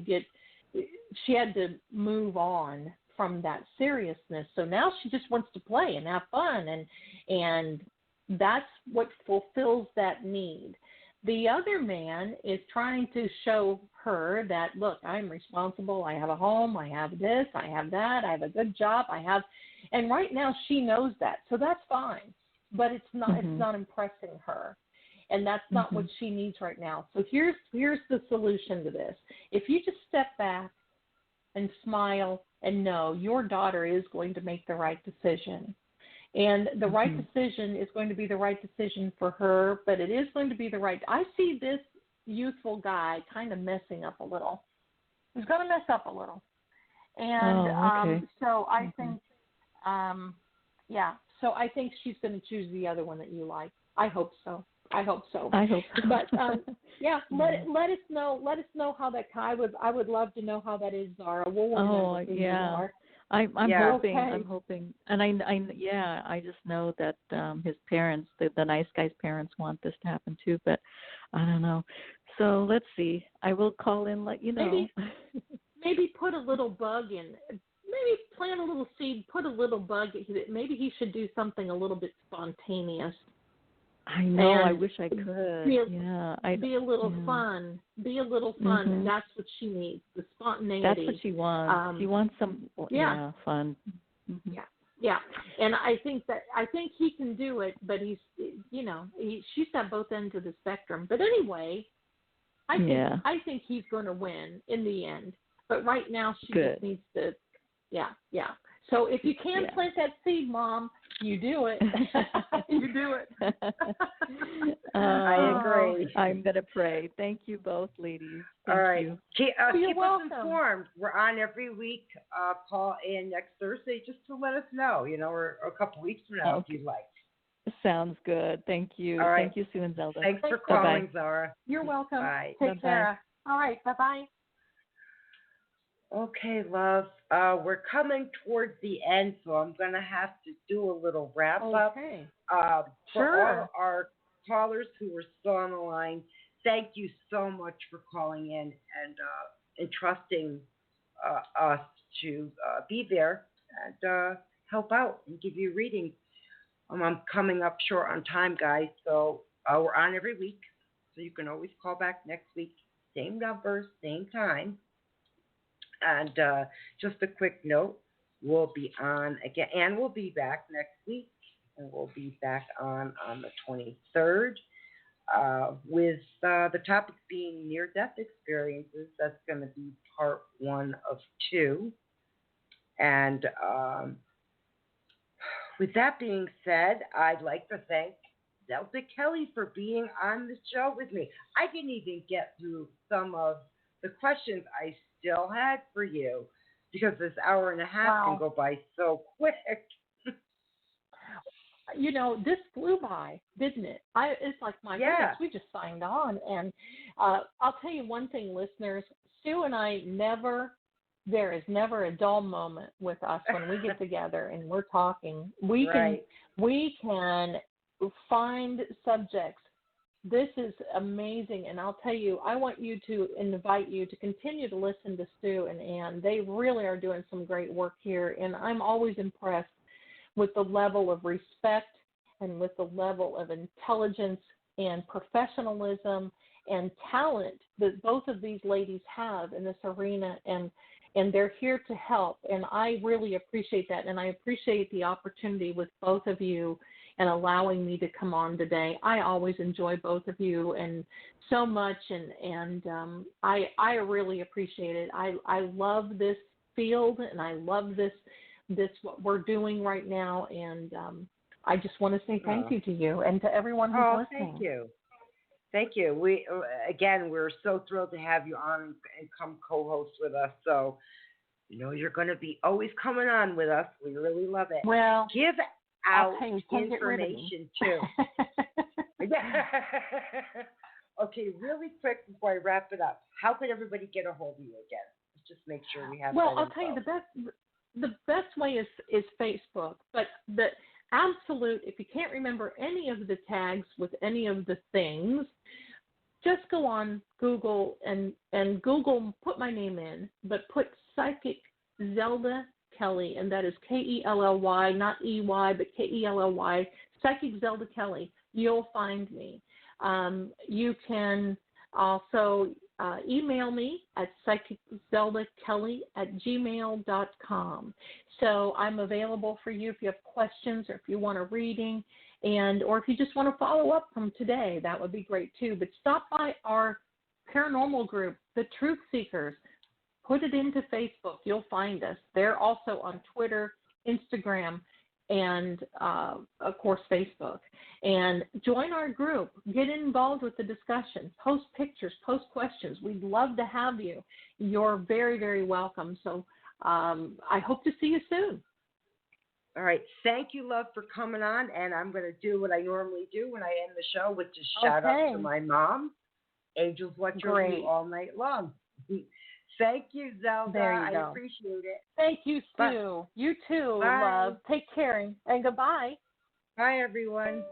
to move on from that seriousness. So now she just wants to play and have fun, and that's what fulfills that need. The other man is trying to show her that, look, I'm responsible. I have a home. I have this. I have that. I have a good job. And right now she knows that, so that's fine. But it's not. It's not impressing her, and that's not what she needs right now. So here's the solution to this. If you just step back and smile and know your daughter is going to make the right decision. And the right decision is going to be the right decision for her, but it is going to be the right. I see this youthful guy kind of messing up a little. He's going to mess up a little. And so I think, so I think she's going to choose the other one that you like. I hope so. I hope so. But let us know. Let us know how that. I would love to know how that is, Zara. We'll want to know who you are. I'm hoping. Okay. I'm hoping, and I just know that his parents, the nice guy's parents, want this to happen too. But I don't know. So let's see. I will call in, let you know. Maybe put a little bug in. Maybe plant a little seed. Put a little bug. Maybe he should do something a little bit spontaneous. I know. I wish I could. Be a little fun. Be a little fun. And that's what she needs. The spontaneity. That's what she wants. She wants some fun. Yeah. And I think he can do it, but she's at both ends of the spectrum. But anyway, I think he's going to win in the end. But right now she just needs to. So if you can plant that seed, Mom, you do it. You do it. I agree. I'm going to pray. Thank you both, ladies. All right. You. Keep us informed. We're on every week. Call in next Thursday just to let us know, or a couple weeks from now if you'd like. Sounds good. Thank you. All right. Thank you, Sue and Zelda. Thanks for calling, Bye-bye. Zara. You're welcome. Bye. Take care. All right. Bye-bye. Okay, love. We're coming towards the end, so I'm going to have to do a little wrap-up. Okay. For all our callers who are still on the line, thank you so much for calling in and entrusting us to be there and help out and give you readings. I'm coming up short on time, guys, so we're on every week, so you can always call back next week. Same numbers, same time. And just a quick note, we'll be on again, and we'll be back next week, and we'll be back on the 23rd with the topic being near-death experiences. That's going to be part 1 of 2. And with that being said, I'd like to thank Celtic Ellie for being on the show with me. I didn't even get through some of the questions I still had for you because this hour and a half can go by so quick. This flew by, didn't it? It's like, my goodness, we just signed on. And I'll tell you one thing, listeners, Sue and I there is never a dull moment with us when we get together and we're talking. We can find subjects. This is amazing, and I'll tell you, I want you to invite you to continue to listen to Stu and Ann. They really are doing some great work here, and I'm always impressed with the level of respect and with the level of intelligence and professionalism and talent that both of these ladies have in this arena, and they're here to help, and I really appreciate that, and I appreciate the opportunity with both of you and allowing me to come on today. I always enjoy both of you and so much, and I really appreciate it. I love this field, and I love this what we're doing right now, and I just want to say thank you to you and to everyone who's listening. Thank you. We're so thrilled to have you on and come co-host with us. So, you're going to be always coming on with us. We really love it. Well, give out information too. Okay, really quick before I wrap it up, how could everybody get a hold of you again? Let's just make sure we have. Well, I'll tell you the best way is Facebook, but the absolute, if you can't remember any of the tags with any of the things, just go on Google and Google, put my name in, but put Psychic Zelda Kelly, and that is Kelly, not EY, but Kelly, Psychic Zelda Kelly. You'll find me. You can also email me at psychiczeldakelly@gmail.com. So I'm available for you if you have questions or if you want a reading, or if you just want to follow up from today, that would be great too. But stop by our paranormal group, the Truth Seekers. Put it into Facebook. You'll find us. They're also on Twitter, Instagram, and, of course, Facebook. And join our group. Get involved with the discussion. Post pictures. Post questions. We'd love to have you. You're very, very welcome. So I hope to see you soon. All right. Thank you, love, for coming on. And I'm going to do what I normally do when I end the show, which is shout out to my mom. Angels watch over you all night long. Thank you, Zelda. I appreciate it. Thank you, Stu. You too, love. Take care and goodbye. Bye, everyone.